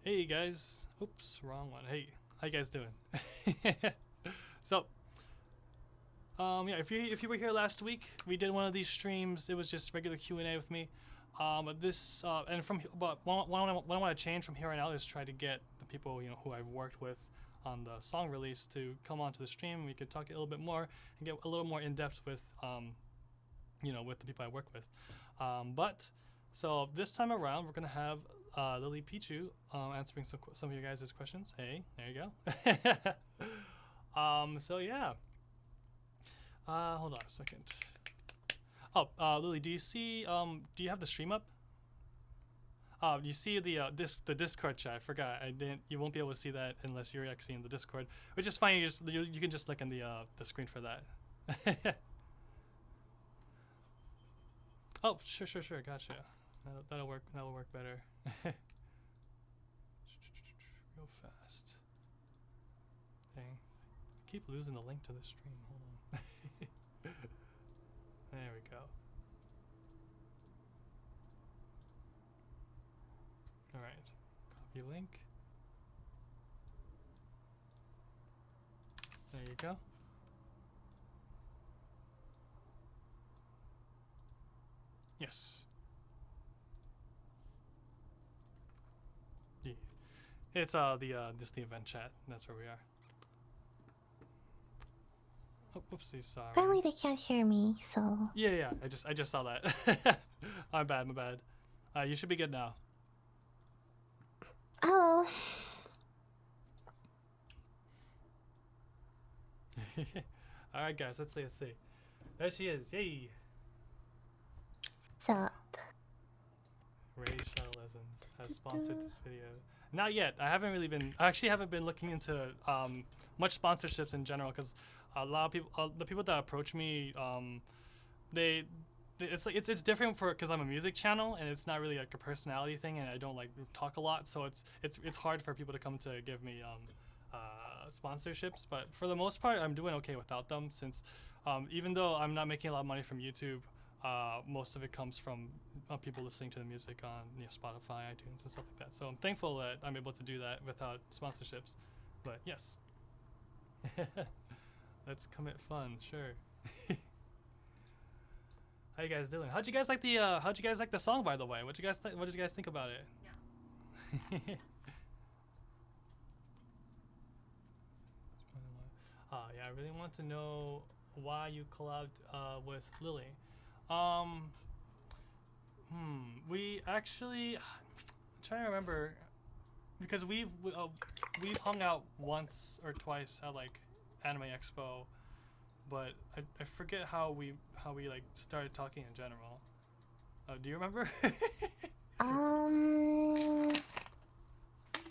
Hey guys. Oops, wrong one. Hey, how you guys doing? So, yeah, if you were here last week, we did one of these streams. It was just regular Q&A with me. But this and from but what I want to change from here on out is try to get the people who I've worked with on the song release to come onto the stream. We could talk a little bit more and get a little more in depth with with the people I work with. But so this time around, we're gonna have LilyPichu answering some of you guys' questions. Hey, there you go. So yeah. Hold on a second. Oh, Lily, do you have the stream up? You see the Discord chat. I forgot. I didn't. You won't be able to see that unless you're actually in the Discord, which is fine. You can just look in the screen for that. Oh, sure. Gotcha. That'll work. That'll work better. Real fast. Dang. I keep losing the link to the stream. Hold on. There we go. All right. Copy link. There you go. Yes. Yeah. It's this the event chat. That's where we are. Oh, whoopsie, sorry. Apparently they can't hear me, so. Yeah. I just saw that. My bad. You should be good now. Hello. All right, guys. Let's see. There she is. Yay. What's up? Ray Shuttle Lessons has sponsored this video. Not yet. I actually haven't been looking into much sponsorships in general because a lot of people, the people that approach me, it's different because I'm a music channel and it's not really like a personality thing and I don't like talk a lot, so it's hard for people to come to give me sponsorships. But for the most part, I'm doing okay without them since even though I'm not making a lot of money from YouTube. Most of it comes from people listening to the music on Spotify, iTunes, and stuff like that. So I'm thankful that I'm able to do that without sponsorships. But yes, let's commit fun, sure. How you guys doing? How'd you guys like the song, by the way? What did you guys think about it? Yeah. Yeah, I really want to know why you collabed with Lily. We actually, I'm trying to remember, because we've hung out once or twice at like Anime Expo, but I forget how we like started talking in general. Do you remember?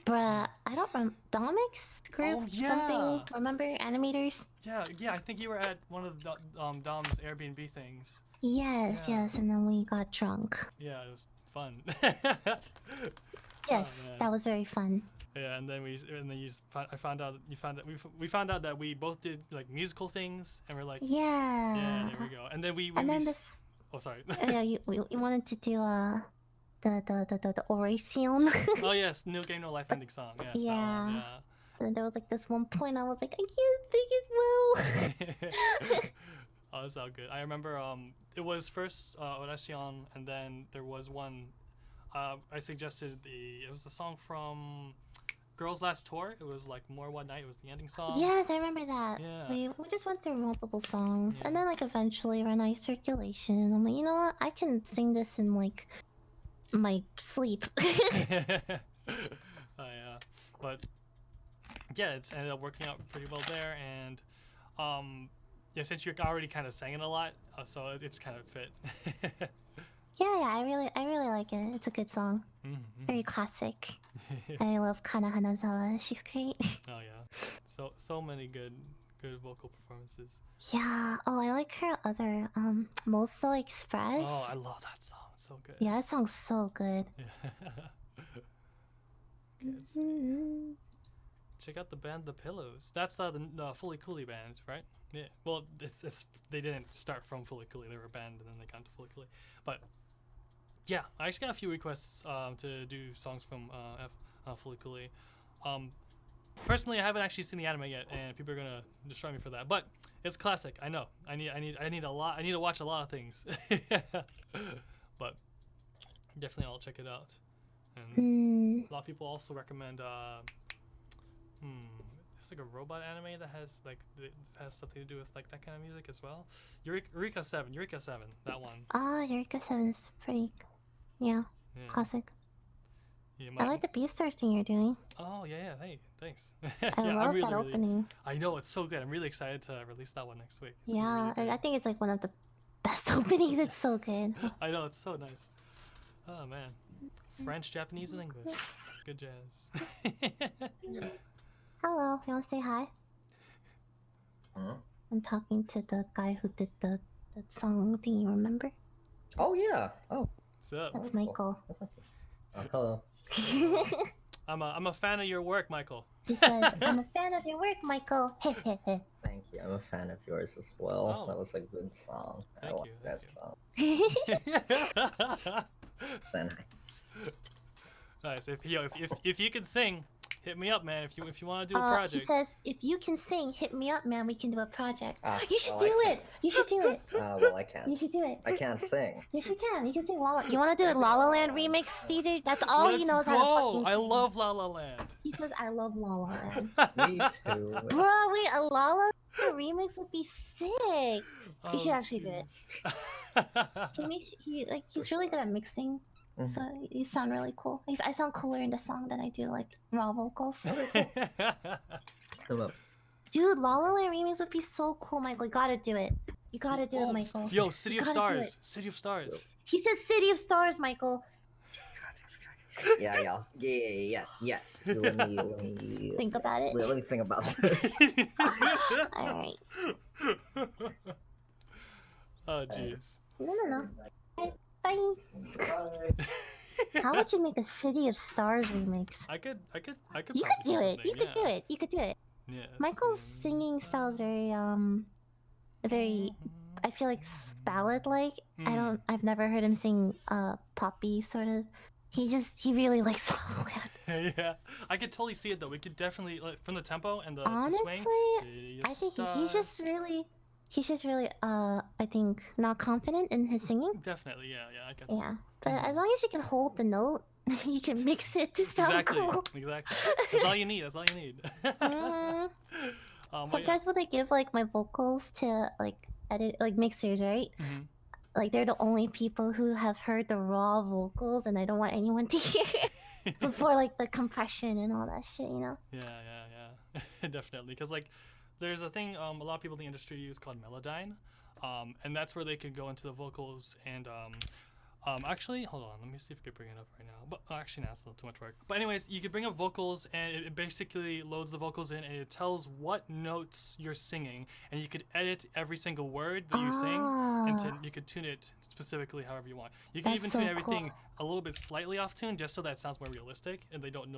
Bruh, I don't remember. Domic's group? Oh, yeah. Something? Remember? Animators? Yeah, I think you were at one of the, Dom's Airbnb things. Yes, Yeah. yes, and then we got drunk. Yeah, it was fun. Yes, that was very fun. Yeah, and then we found out that we both did like musical things, and we're like, yeah, there we go. And then oh, sorry. Yeah, we wanted to do the Oration. Oh yes, No Game No Life ending song. Yes, Yeah. yeah. And there was like this one point I was like, I can't think it well. Oh, that's all good. I remember it was first Oration, and then there was one I suggested it was the song from Girls Last Tour. It was like More One Night. It was the ending song. Yes, I remember that. Yeah. We just went through multiple songs, Yeah. and then like eventually Renai Circulation. I'm like, you know what? I can sing this in like my sleep. Yeah, but yeah, it's ended up working out pretty well there, and yeah, since you already kind of sang it a lot, so it's kind of fit. Yeah, I really like it. It's a good song. Very classic. I love Kana Hanazawa. She's great. Oh yeah, so many good vocal performances. Yeah. Oh, I like her other Moso Express. Oh, I love that song. It's so good. Yeah, that song's so good. Yeah. Check out the band The Pillows. That's the Fully Cooley band, right? Yeah. Well, it's they didn't start from Fully Cooley. They were a band and then they got to Fully Cooley. But yeah, I actually got a few requests to do songs from Fully Cooley. Personally, I haven't actually seen the anime yet, and people are gonna destroy me for that. But it's classic. I know. I need a lot. I need to watch a lot of things. But definitely, I'll check it out. And a lot of people also recommend. It's like a robot anime that has something to do with like that kind of music as well. Eureka 7, that one. Eureka 7 is pretty, classic. Yeah, I like the Beastars thing you're doing. Oh yeah, hey, thanks. I love that opening. I know, it's so good. I'm really excited to release that one next week. Yeah, really I think it's like one of the best openings. It's so good. I know, it's so nice. Oh man, French, Japanese, and English. It's good jazz. Hello, you want to say hi? I'm talking to the guy who did the song thing, you remember? Oh yeah. Oh. What's up? That's Michael. Cool. Hello. I'm a fan of your work, Michael. He says, I'm a fan of your work, Michael. Thank you. I'm a fan of yours as well. Oh. That was a good song. I like that song. Saying hi. Nice. If you can sing, hit me up, man. If you want to do a project. He says, if you can sing, hit me up, man. We can do a project. You should well, do it. You should do it. Well, I can't. You should do it. I can't sing. Yes, you can. You can sing La La. You want to do a La La Land remix, DJ? That's all he knows how to fucking sing. I love La La Land. He says, I love La La Land. Me too. Bro, wait, a La La remix would be sick. He should actually do it. He's really good at mixing. So you sound really cool. I sound cooler in the song than I do like raw vocals. Dude, La La Land remix would be so cool, Michael. You gotta do it. You gotta do it, Michael. Yo, City of Stars. City of Stars. He says City of Stars, Michael. Yeah. Yes. Let me think about it. Let me think about this. Alright. Oh, jeez. No. Bye. How would you make a City of Stars remix? I could. You could do it. You could do it. You could do it. Yes. Michael's singing style is very I feel like ballad-like. I've never heard him sing poppy sort of. He really likes La La Land. Yeah, I could totally see it though. We could definitely from the tempo and the honestly, swing. I think he's just really I think not confident in his singing. Definitely, yeah, I get that. Yeah, but as long as you can hold the note, you can mix it to sound cool. Exactly. That's all you need. Sometimes when I give like my vocals to like edit like mixers, right? Like they're the only people who have heard the raw vocals, and I don't want anyone to hear it before like the compression and all that shit, you know? Yeah. Definitely, because like there's a thing a lot of people in the industry use called Melodyne, and that's where they could go into the vocals and actually, hold on, let me see if I can bring it up right now. But actually, no, that's a little too much work. But anyways, you could bring up vocals, and it basically loads the vocals in, and it tells what notes you're singing, and you could edit every single word that you sing, and you could tune it specifically however you want. You can even tune everything a little bit slightly off tune, just so that it sounds more realistic, and they don't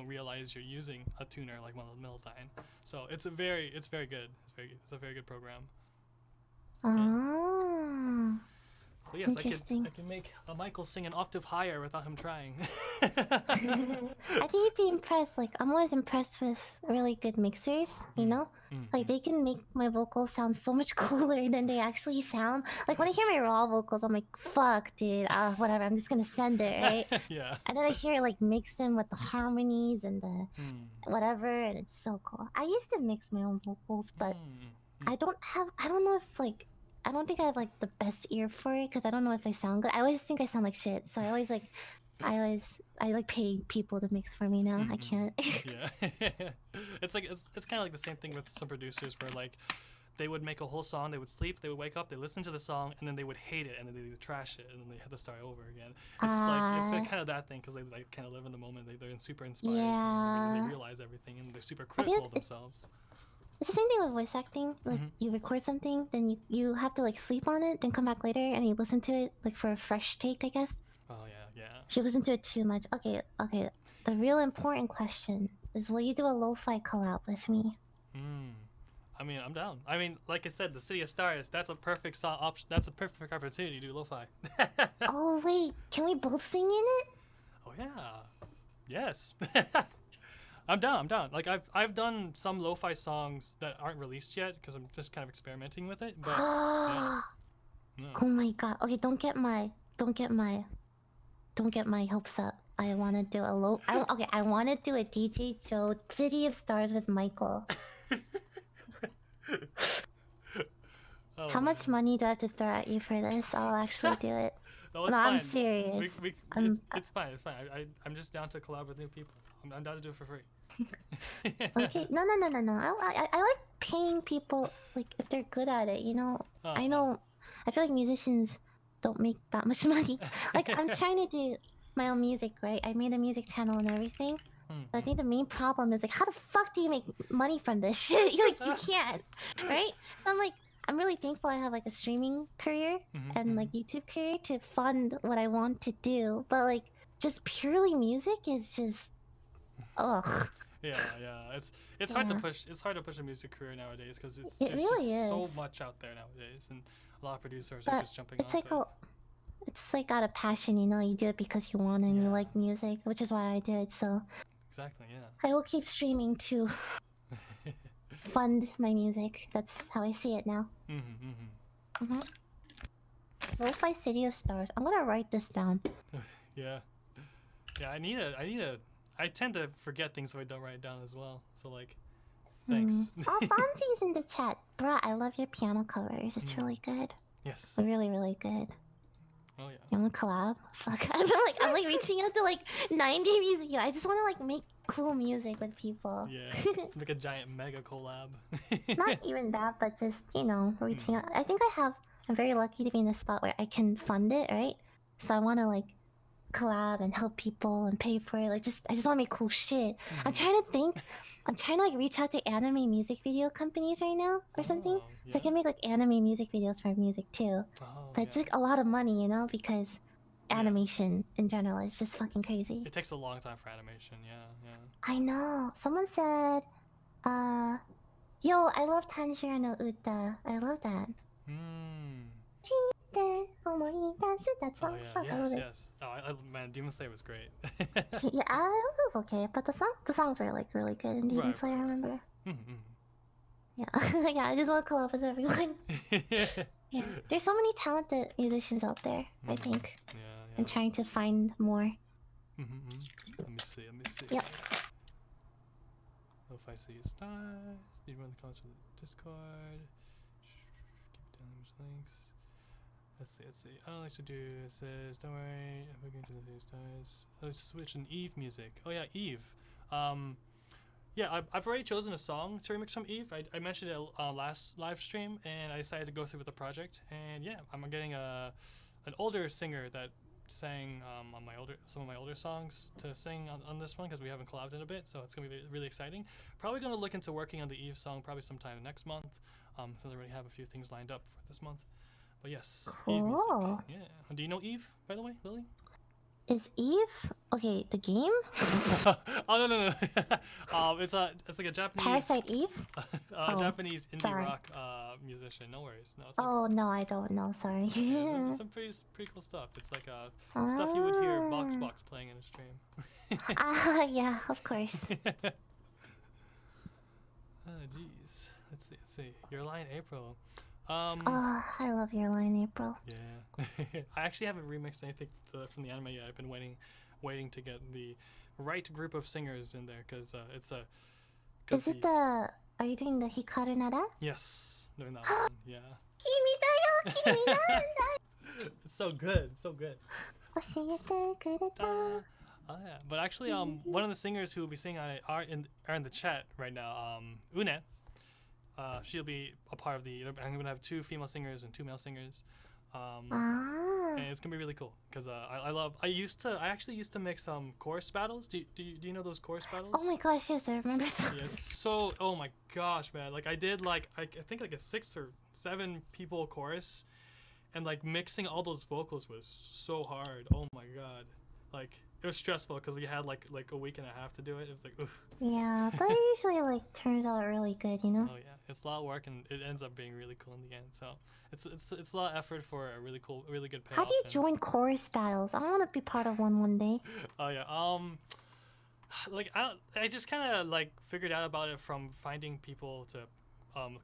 realize you're using a tuner like one of the Melodyne. So it's very good. It's a very good program. So yes, I can make a Michael sing an octave higher without him trying. I think you'd be impressed. Like I'm always impressed with really good mixers. You know, like they can make my vocals sound so much cooler than they actually sound. Like when I hear my raw vocals, I'm like, "Fuck, dude, whatever. I'm just gonna send it, right?" Yeah. And then I hear it like mixed in with the harmonies and the whatever, and it's so cool. I used to mix my own vocals, but I don't know if like. I don't think I have like the best ear for it because I don't know if I sound good. I always think I sound like shit, so I pay people to mix for me now. I can't. Yeah, it's kind of like the same thing with some producers where like they would make a whole song, they would sleep, they would wake up, they listen to the song, and then they would hate it, and then they would trash it, and then they had to start over again. It's like kind of that thing because they like kind of live in the moment. They're super inspired. Yeah. And they realize everything, and they're super critical of themselves. It's the same thing with voice acting. Like you record something, then you have to like sleep on it, then come back later and you listen to it like for a fresh take, I guess. Oh yeah. You listen to it too much. Okay. The real important question is, will you do a lo-fi collab with me? I mean, I'm down. I mean, like I said, the City of Stars. That's a perfect song option. That's a perfect opportunity to do lo-fi. Oh wait, can we both sing in it? Oh yeah. Yes. I'm down. I'm down. Like I've done some lo-fi songs that aren't released yet because I'm just kind of experimenting with it. But yeah. Oh my god. Okay, don't get my hopes up. I want to do a okay, I want to do a DJ Joe City of Stars with Michael. Oh How my much God. money do I have to throw at you for this? I'll actually do it. No, it's No, fine. I'm serious. It's fine. It's fine. I'm just down to collab with new people. I'm down to do it for free. Okay, no. I like paying people like if they're good at it. You know, I know. I feel like musicians don't make that much money. Like I'm trying to do my own music, right? I made a music channel and everything. But I think the main problem is like, how the fuck do you make money from this shit? You can't, right? So I'm really thankful I have like a streaming career and like YouTube career to fund what I want to do. But like, just purely music is just, ugh. Yeah. It's hard to push. It's hard to push a music career nowadays because It really just is. so much out there nowadays, and a lot of producers are just jumping It's onto like it's like out of passion, you know. You do it because you want and you like music, which is why I do it. So Exactly. Yeah. I will keep streaming to fund my music. That's how I see it now. Lo-fi City of Stars. I'm gonna write this down. Yeah. I need a. I tend to forget things if I don't write it down as well. So like, thanks. Oh, Fonzie's in the chat. Bruh, I love your piano covers. It's really good. Yes. Really, really good. Oh yeah. You wanna collab? Fuck. I'm like reaching out to like 90 music. I just wanna like make cool music with people. Yeah. Make a giant mega collab. Not even that, but just, you know, reaching out. I think I'm very lucky to be in a spot where I can fund it, right? So I wanna like collab and help people and pay for it. Like I just wanna make cool shit. I'm trying to like reach out to anime music video companies right now or something. So I can make like anime music videos for music too. But it's like a lot of money, you know, because animation in general is just fucking crazy. It takes a long time for animation. Yeah. I know. Someone said, yo, I love Tanjiro no Uta. I love that. That song. Fuck, I love it. Yes. Oh, man, Demon Slayer was great. Yeah, it was okay, but the songs were like really good in Demon Slayer. I remember. Yeah, yeah. I just want to collab with everyone. Yeah, there's so many talented musicians out there. I think. Yeah. I'm trying to find more. Let me see. Yep. If I see your stars, need to run the comments to the Discord. Keep down these links. Let's see. All I like to do says, don't worry, we're going to the stars. Let's switch in Eve music. Oh yeah, Eve. Yeah, I've already chosen a song to remix from Eve. I mentioned it last live stream, and I decided to go through with the project. And yeah, I'm getting an older singer that sang on some of my older songs to sing on this one because we haven't collabed in a bit, so it's gonna be really exciting. Probably gonna look into working on the Eve song probably sometime next month, since I already have a few things lined up for this month. But yes, Eve music. Yeah. Do you know Eve, by the way, Lily? Is Eve okay? The game? Oh no. It's like a Japanese Parasite Eve? Japanese indie sorry. rock musician. No worries. No. It's Oh no, I don't know. Sorry. yeah, some pretty cool stuff. It's like stuff you would hear Box playing in a stream. Yeah, of course. Jeez. Let's see. Your Line April. Oh, I love Your Line April. Yeah. I actually haven't remixed anything from the anime yet. I've been waiting to get the right group of singers in there because it's a. Is it the? Are you doing the Hikaru Nara? Yes, doing that one. Yeah. Kimi da yo, It's so good. So good. Oshiete kureta. Oh yeah, but actually, one of the singers who will be singing on it are in the chat right now. Une. She'll be a part of the. I'm gonna have 2 female singers and 2 male singers. And it's gonna be really cool because I actually used to mix chorus battles. Do you know those chorus battles? Oh my gosh, yes, I remember those. Yeah, so oh my gosh, man! Like I did I think like a 6 or 7 people chorus, and like mixing all those vocals was so hard. Oh my god, like it was stressful because we had like a week and a half to do it. It was like oof. Yeah, but it usually like turns out really good, you know. Oh yeah, it's a lot of work and it ends up being really cool in the end. So it's a lot of effort for a really good payoff. How do you join chorus battles? I want to be part of one day. Oh yeah. like I just kind of like figured out about it from finding people to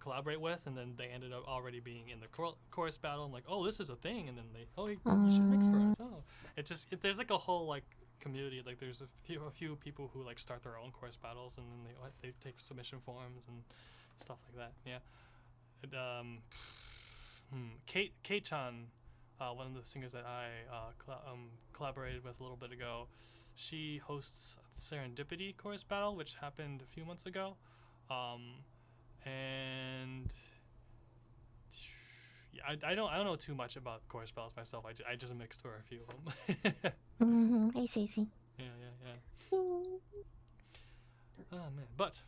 collaborate with, and then they ended up already being in the chorus battle. I'm like, oh, this is a thing, and then they, oh, you should mix for us. Oh, there's like a whole like community. Like there's a few people who like start their own chorus battles, and then they take submission forms and stuff like that. Yeah. Kate Chan, one of the singers that I collaborated with a little bit ago, she hosts Serendipity Chorus Battle, which happened a few months ago, and yeah, I don't know too much about chorus battles myself. I just mixed for a few of them. I see. Yeah. Oh man, but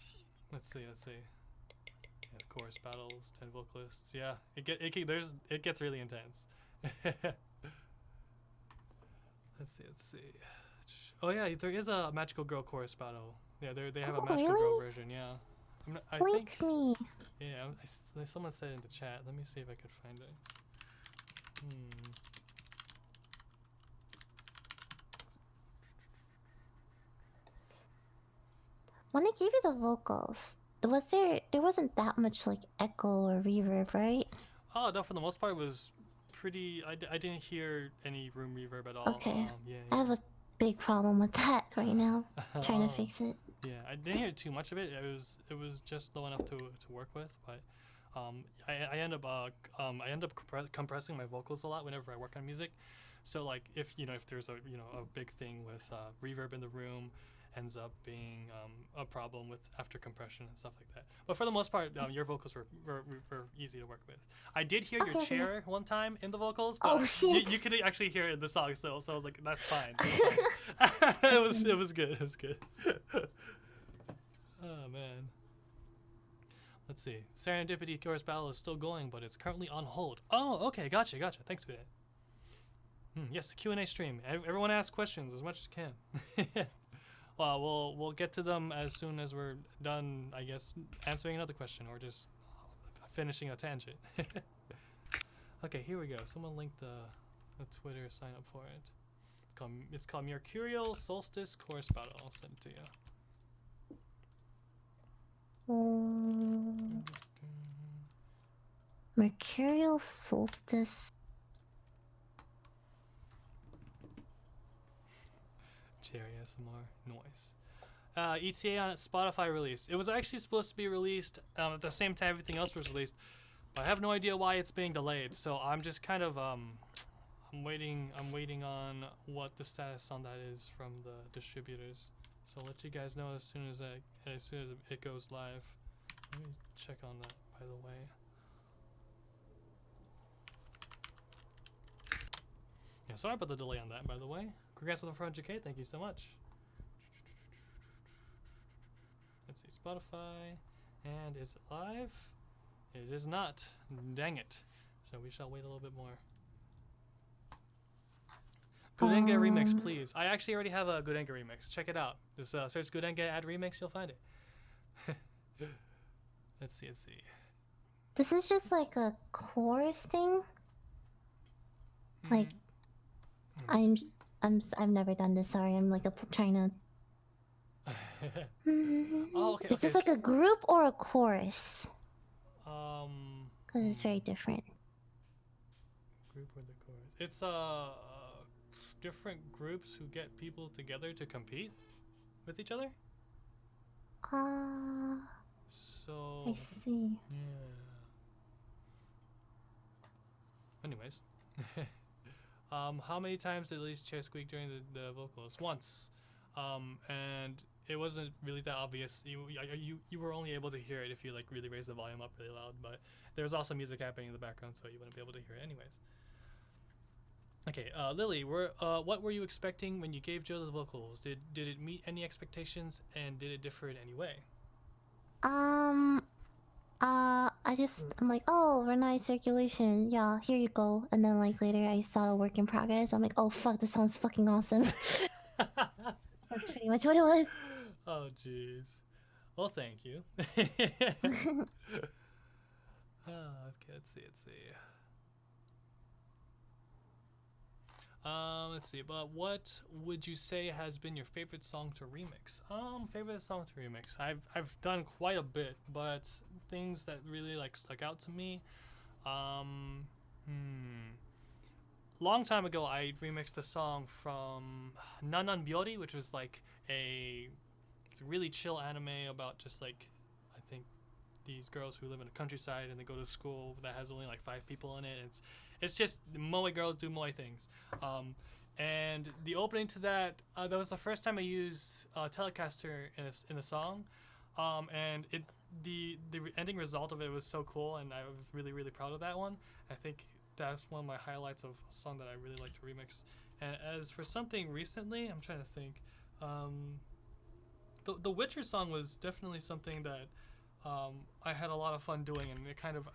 let's see. Yeah, chorus battles, 10 vocalists. Yeah, it gets really intense. Let's see. Oh yeah, there is a Magical Girl chorus battle. Yeah, they have a Magical Girl version. Yeah, I Link think. me. Yeah, someone said in the chat. Let me see if I could find it. When I gave you the vocals, there wasn't that much like echo or reverb, right? Oh no, for the most part it was pretty. I didn't hear any room reverb at all. Okay. Yeah. I have a big problem with that right now. Trying to fix it. Yeah, I didn't hear too much of it. It was just low enough to work with, but I end up compressing my vocals a lot whenever I work on music. So like if there's a big thing with reverb in the room, ends up being a problem with after compression and stuff like that. But for the most part, your vocals were easy to work with. I did hear your chair one time in the vocals, but you could actually hear it in the song still. So I was like, that's fine. It was good. It was good. Oh man. Let's see. Serendipity Chorus Battle is still going, but it's currently on hold. Oh, okay. Gotcha. Thanks for that. Yes, Q&A stream. Everyone ask questions as much as you can. Well, we'll get to them as soon as we're done, I guess, answering another question or just finishing a tangent. Okay, here we go. Someone linked the Twitter sign up for it. It's called Mercurial Solstice Chorus Battle. I'll send it to you. Mercurial Solstice. Cherry SMR noise. ETA on its Spotify release. It was actually supposed to be released at the same time everything else was released, but I have no idea why it's being delayed. So I'm just kind of I'm waiting on what the status on that is from the distributors. So I'll let you guys know as soon as it goes live. Let me check on that, by the way. Yeah, sorry about the delay on that, by the way. Congrats on the 400K, thank you so much. Let's see, Spotify. And is it live? It is not. Dang it. So we shall wait a little bit more. Gudenge remix, please. I actually already have a Gudenge remix. Check it out. Just search Gudenge add remix, you'll find it. Let's see. This is just like a chorus thing. Like, I've never done this. Sorry, I'm like trying to. Oh, okay. Is this like a group or a chorus? Because it's very different. Group or the chorus? It's different groups who get people together to compete with each other. So. I see. Yeah. Anyways. How many times did Lily's chair squeak during the vocals? Once. And it wasn't really that obvious. You were only able to hear it if you like really raised the volume up really loud, but there was also music happening in the background, so you wouldn't be able to hear it anyways. Okay, Lily, what were you expecting when you gave Joe the vocals? Did it meet any expectations, and did it differ in any way? I'm like, oh, Renai Circulation, yeah, here you go. And then like later I saw a work in progress. I'm like, oh fuck, this sounds fucking awesome. That's pretty much what it was. Oh jeez. Well, thank you. Okay, let's see. Let's see. But what would you say has been your favorite song to remix? Favorite song to remix. I've done quite a bit, but things that really like stuck out to me. Long time ago, I remixed a song from Nanan Byori, which was like it's a really chill anime about just like, I think, these girls who live in the countryside and they go to school that has only like 5 people in it. It's just moe girls do moe things. And the opening to that, that was the first time I used Telecaster in a song. And the ending result of it was so cool, and I was really, really proud of that one. I think that's one of my highlights of a song that I really like to remix. And as for something recently, I'm trying to think. The Witcher song was definitely something that I had a lot of fun doing, and it kind of,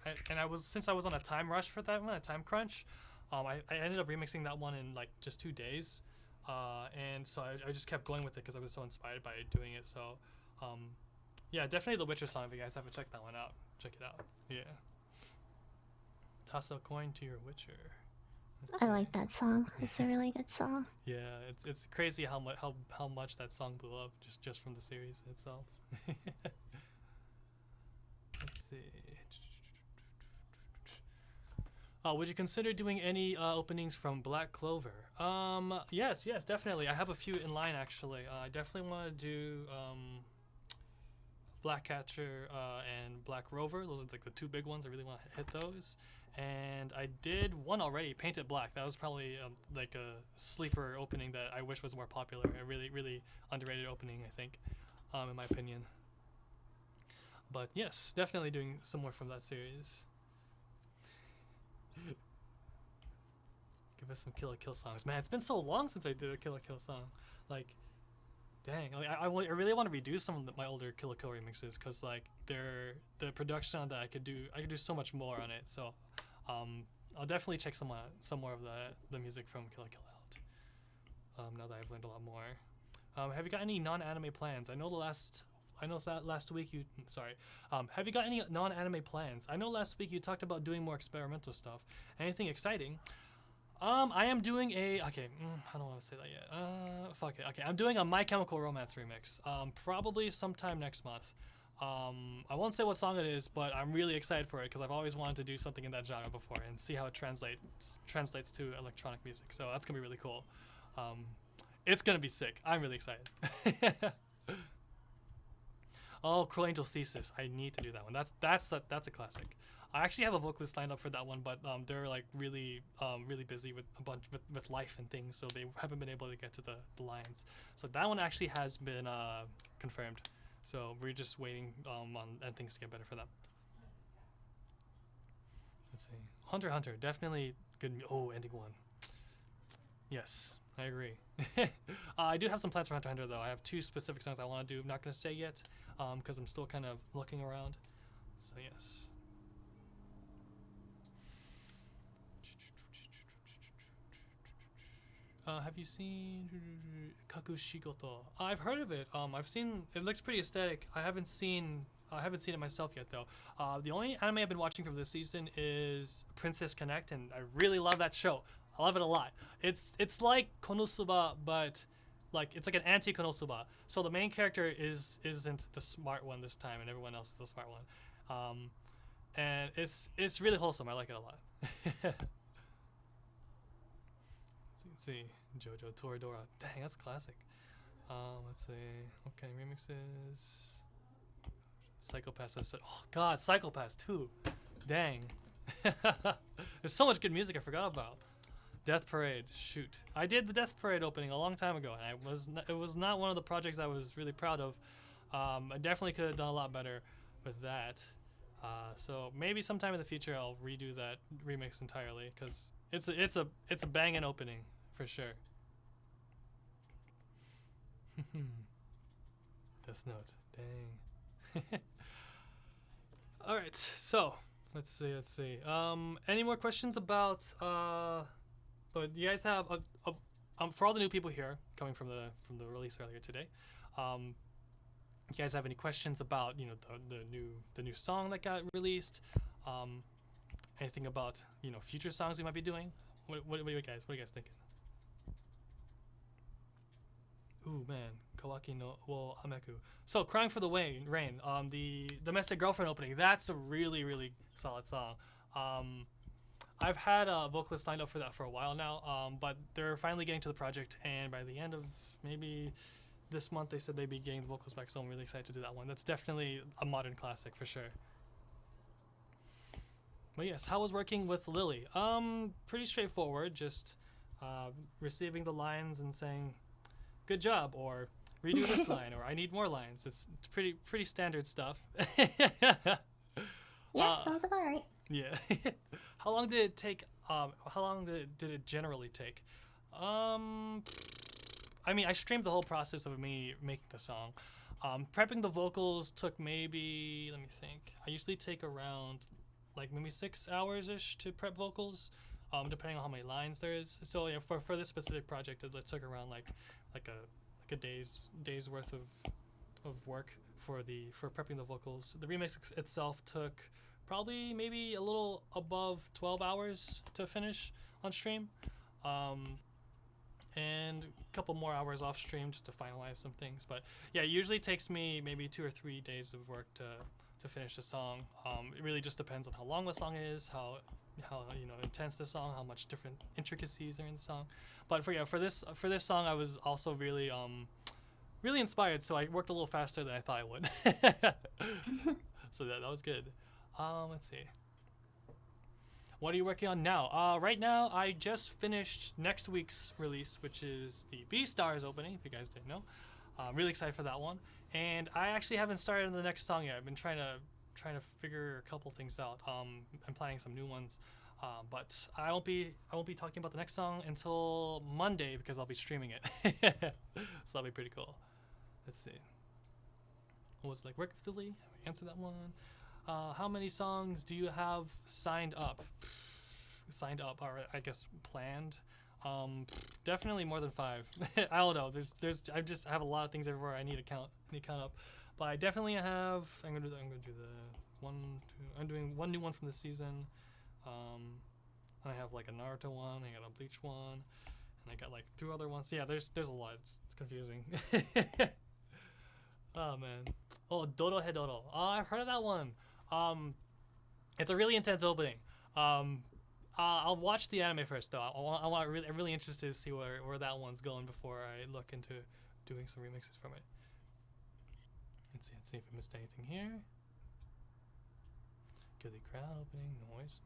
since I was on a time rush for that one, a time crunch, I ended up remixing that one in like just 2 days, and so I just kept going with it because I was so inspired by doing it. So, yeah, definitely the Witcher song. If you guys haven't checked that one out, check it out. Yeah. Toss a coin to your Witcher. I like that song. It's a really good song. Yeah, it's crazy how much that song blew up just from the series itself. Let's see. Would you consider doing any openings from Black Clover? Yes, definitely. I have a few in line actually. I definitely want to do Black Catcher and Black Rover. Those are like the 2 big ones. I really want to hit those. And I did one already, Painted Black. That was probably like a sleeper opening that I wish was more popular. A really, really underrated opening, I think, in my opinion. But yes, definitely doing some more from that series. Give us some Kill la Kill songs. Man, it's been so long since I did a Kill la Kill song. Like, dang, like, I really want to redo some of my older Kill la Kill remixes, because like the production on that I could do so much more on it. So I'll definitely check some more of the music from Kill la Kill out. Now that I've learned a lot more. Have you got any non-anime plans? I know last week you have you got any non-anime plans? I know last week you talked about doing more experimental stuff. Anything exciting? I am doing I don't want to say that yet. Fuck it. Okay, I'm doing a My Chemical Romance remix. Probably sometime next month. I won't say what song it is, but I'm really excited for it because I've always wanted to do something in that genre before and see how it translates to electronic music. So that's gonna be really cool. It's gonna be sick. I'm really excited. Oh, Cruel Angel's Thesis. I need to do that one. That's a classic. I actually have a vocalist lined up for that one, but they're like really busy with with life and things, so they haven't been able to get to the lines. So that one actually has been confirmed. So we're just waiting on things to get better for them. Let's see. Hunter x Hunter, definitely good. Oh, ending one. Yes, I agree. I do have some plans for Hunter x Hunter though. I have 2 specific songs I want to do. I'm not gonna say yet, because I'm still kind of looking around. So yes. Have you seen Kakushigoto? I've heard of it. I've seen it. Looks pretty aesthetic. I haven't seen it myself yet though. The only anime I've been watching from this season is Princess Connect, and I really love that show. I love it a lot. It's like Konosuba, but like it's like an anti-Konosuba. So the main character isn't the smart one this time, and everyone else is the smart one. And it's really wholesome. I like it a lot. Let's see, JoJo Toradora. Dang, that's classic. Let's see, what kind of remixes? Psychopath. Oh God, Psychopath 2. Dang. There's so much good music I forgot about. Death Parade. Shoot, I did the Death Parade opening a long time ago, and it was not one of the projects I was really proud of. I definitely could have done a lot better with that. So maybe sometime in the future I'll redo that remix entirely, because it's a banging opening for sure. Death Note. Dang. All right, so let's see. Any more questions about? But you guys have for all the new people here coming from the release earlier today. You guys have any questions about the new song that got released? Anything about future songs we might be doing? What are you guys thinking? Ooh man, Kawaki no wo Ameku. So Crying for the Rain, the Domestic Girlfriend opening. That's a really solid song. I've had a vocalist lined up for that for a while now, but they're finally getting to the project, and by the end of maybe this month, they said they'd be getting the vocals back. So I'm really excited to do that one. That's definitely a modern classic for sure. But yes, how was working with Lily? Pretty straightforward. Just receiving the lines and saying, "Good job," or "Redo this line," or "I need more lines." It's pretty standard stuff. Yeah, sounds about right. Yeah. How long did it take? How long did it generally take? I mean, I streamed the whole process of me making the song. Prepping the vocals took maybe, let me think. I usually take around like maybe 6 hours ish to prep vocals, depending on how many lines there is. So yeah, for this specific project, it took around like a day's worth of work for prepping the vocals. The remix itself took probably maybe a little above 12 hours to finish on stream, and a couple more hours off stream just to finalize some things. But yeah, it usually takes me maybe 2 or 3 days of work to finish the song. It really just depends on how long the song is, how intense the song, how much different intricacies are in the song. But for this song, I was also really inspired, so I worked a little faster than I thought I would. So that was good. Let's see. What are you working on now? Right now, I just finished next week's release, which is the B-Stars opening, if you guys didn't know. I'm really excited for that one. And I actually haven't started on the next song yet. I've been trying to figure a couple things out. I'm planning some new ones. But I won't be talking about the next song until Monday because I'll be streaming it. So that'll be pretty cool. Let's see. What was like work with Lily? Answer that one. How many songs do you have signed up? Signed up, or I guess planned. Definitely more than 5. I don't know. I just have a lot of things everywhere I need to count up. But I definitely have. I'm gonna do the 1, 2. I'm doing one new one from this season. And I have like a Naruto one. I got a Bleach one, and I got like 2 other ones. Yeah, there's a lot. It's confusing. Oh man. Oh, Dodo Hedoro. Oh, I've heard of that one. It's a really intense opening. I'll watch the anime first though. I'm really interested to see where that one's going before I look into doing some remixes from it. Let's see if I missed anything here. Gilly crowd opening, noise.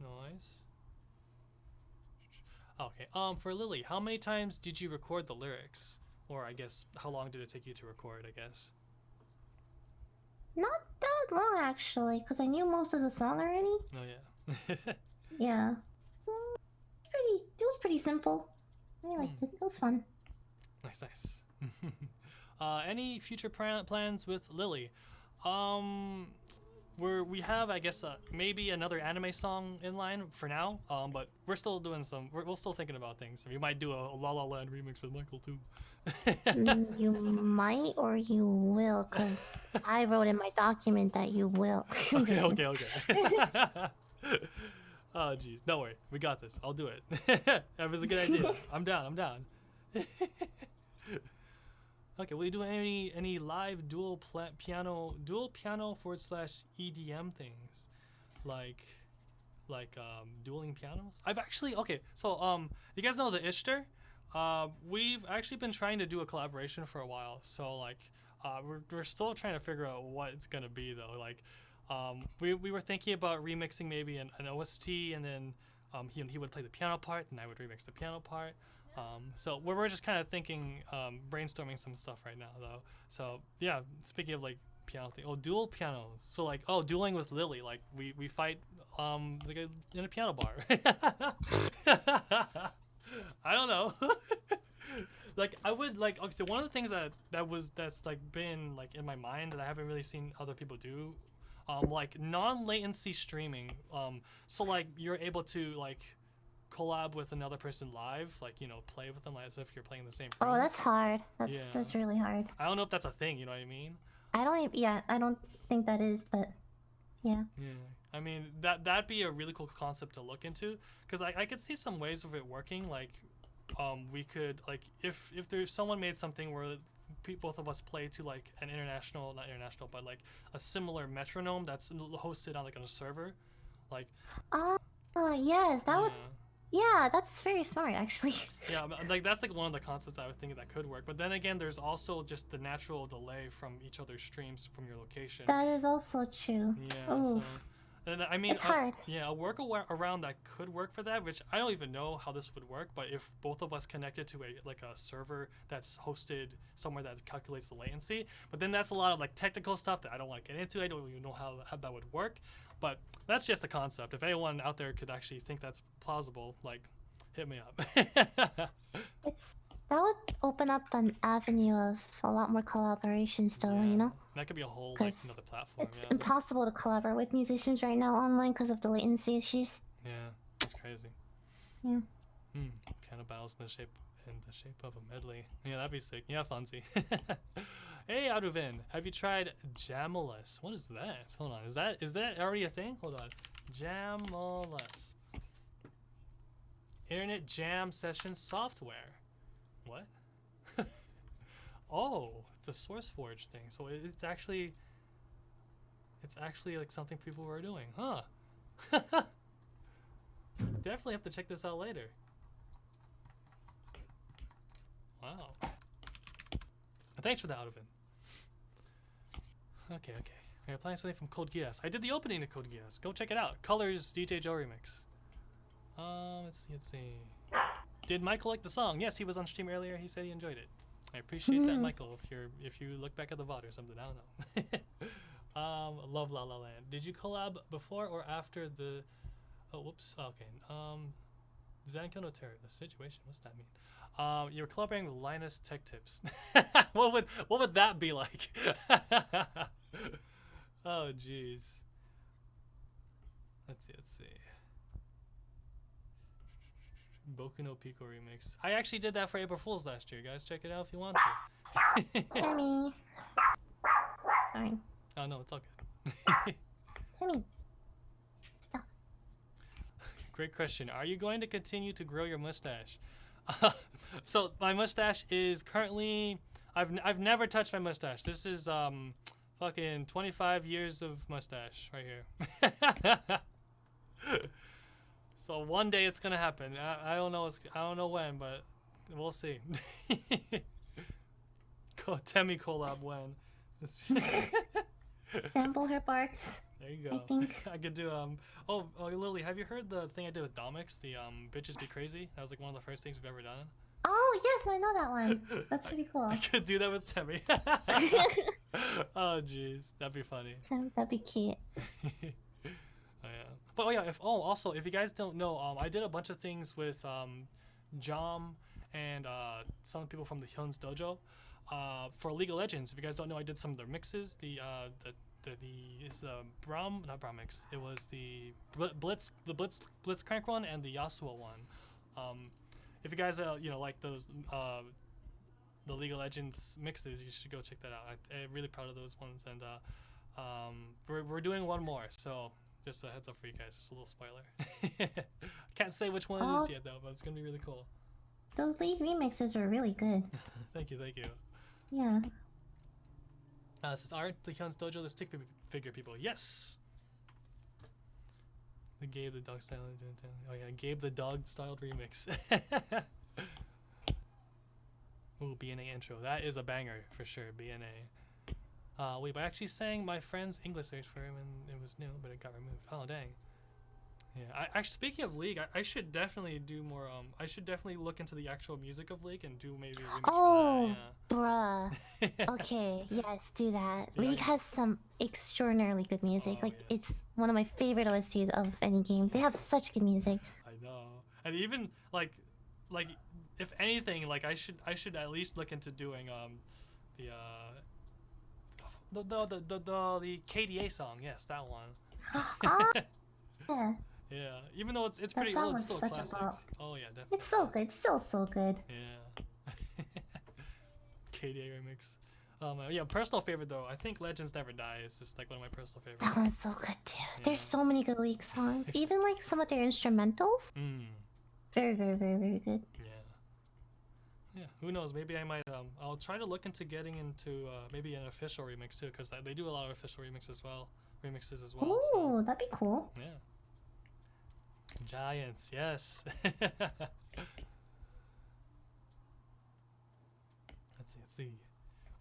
Okay. For Lily, how many times did you record the lyrics? Or I guess how long did it take you to record? I guess. Not that long actually, because I knew most of the song already. Oh yeah. Yeah. It was pretty simple. I liked it. It was fun. Nice. Any future plans with Lily? We have, I guess, maybe another anime song in line for now. But we're still doing we're still thinking about things. We might do a La La Land remix with Michael too. You might or you will, because I wrote in my document that you will. Okay. Oh jeez, don't worry, we got this. I'll do it. That was a good idea. I'm down. Okay, will you do any live dual piano / EDM things, like dueling pianos? I've actually you guys know the Ishtar? We've actually been trying to do a collaboration for a while. So like we're still trying to figure out what it's gonna be though. Like we were thinking about remixing maybe an OST, and then he would play the piano part and I would remix the piano part. So we're just kind of thinking, brainstorming some stuff right now though. So yeah, speaking of like piano thing, dual pianos. So like dueling with Lily, like we fight like in a piano bar. I don't know. Like I would like, okay, so one of the things that's like been like in my mind that I haven't really seen other people do, like non-latency streaming. So like you're able to like collab with another person live, like play with them as if you're playing the same room. Oh, that's hard. That's really hard. I don't know if that's a thing. You know what I mean? I don't think that is, but yeah. Yeah. I mean that'd be a really cool concept to look into, because I could see some ways of it working. Like we could, like if there's someone made something where both of us play to like an international, not international, but like a similar metronome that's hosted on like on a server, like. Yes, that would. Yeah. Yeah, that's very smart, actually. Yeah, like that's like one of the concepts I was thinking that could work. But then again, there's also just the natural delay from each other's streams from your location. That is also true. Yeah. Oof. So, and I mean, It's hard. Yeah, a workaround that could work for that, which I don't even know how this would work. But if both of us connected to a server that's hosted somewhere that calculates the latency, but then that's a lot of like technical stuff that I don't want to get into. I don't even know how that would work. But that's just a concept. If anyone out there could actually think that's plausible, like, hit me up. That would open up an avenue of a lot more collaboration still, Yeah. you know? That could be a whole like 'Cause another platform. It's Yeah. impossible to collaborate with musicians right now online because of the latency issues. Yeah, it's crazy. Yeah. Piano battles in the shape of a medley. Yeah, that'd be sick. Yeah, Fonzie. Hey, Aruvin, have you tried Jamulus? What is that? Hold on, is that already a thing? Hold on, Jamulus. Internet jam session software. What? Oh, it's a SourceForge thing. So it's actually like something people were doing, huh? Definitely have to check this out later. Wow. Thanks for that, Aruvin. Okay. We're playing something from Code Geass. I did the opening to Code Geass. Go check it out. Colors DJ Joe remix. Let's see. Did Michael like the song? Yes, he was on stream earlier. He said he enjoyed it. I appreciate that, Michael. If you look back at the VOD or something, I don't know. Love La La Land. Did you collab before or after the? Oh, whoops. Okay. Zanko no Terror. The situation. What's that mean? You're collaborating with Linus Tech Tips. What would that be like? Oh, jeez. Let's see. Boku no Pico remix. I actually did that for April Fools last year, guys. Check it out if you want to. Timmy. Sorry. Oh no, it's all good. Timmy. Stop. Great question. Are you going to continue to grow your mustache? So my mustache is currently. I've never touched my mustache. This is fucking 25 years of mustache right here. So one day it's gonna happen. I don't know. I don't know when, but we'll see. Temi collab when. Sample her barks. There you go. I think. I could do Oh, Lily, have you heard the thing I did with Domix? The Bitches Be Crazy? That was like one of the first things we've ever done. Oh yes, I know that one. That's pretty cool. I could do that with Temi. Oh jeez, that'd be funny. That'd be cute. Oh yeah. But also if you guys don't know, I did a bunch of things with Jom and some people from the Hyun's Dojo for League of Legends. If you guys don't know, I did some of their mixes. It's the not Braum mix. It was the Blitzcrank one and the Yasuo one. If you guys like those the League of Legends mixes, you should go check that out. I'm really proud of those ones, and we're doing one more, so just a heads up for you guys. Just a little spoiler. I can't say which one it is yet though, but it's gonna be really cool. Those League remixes were really good. Thank you. Yeah. This is Art, the Hyun's Dojo, the stick figure people. Yes! The Gabe the dog styled. Oh yeah, Gabe the dog styled remix. Ooh, BNA intro. That is a banger for sure, BNA. Wait, but I actually sang my friend's English lyrics for him and it was new, but it got removed. Oh, dang. Yeah, actually, speaking of League, I should definitely do more. I should definitely look into the actual music of League and do maybe a remix Oh, for bruh. that. Okay, yes, do that. Yeah, League has some extraordinarily good music. It's one of my favorite OSTs of any game. They have such good music. I know, and even like if anything, like I should at least look into doing the KDA song. Yes, that one. Yeah. Yeah, even though it's pretty song old, it's was still a such a classic. bop. Oh yeah, definitely. It's so good. Still so good. Yeah. KDA remix. Yeah, personal favorite though. I think Legends Never Die is just like one of my personal favorites. That one's so good too. Yeah. There's so many good League songs. Even like some of their instrumentals. Mm. Very, very, very, very good. Yeah. Yeah, who knows? Maybe I might. I'll try to look into getting into maybe an official remix too, because they do a lot of official remixes as well. Ooh, that'd be cool. Yeah. Giants, yes. Let's see.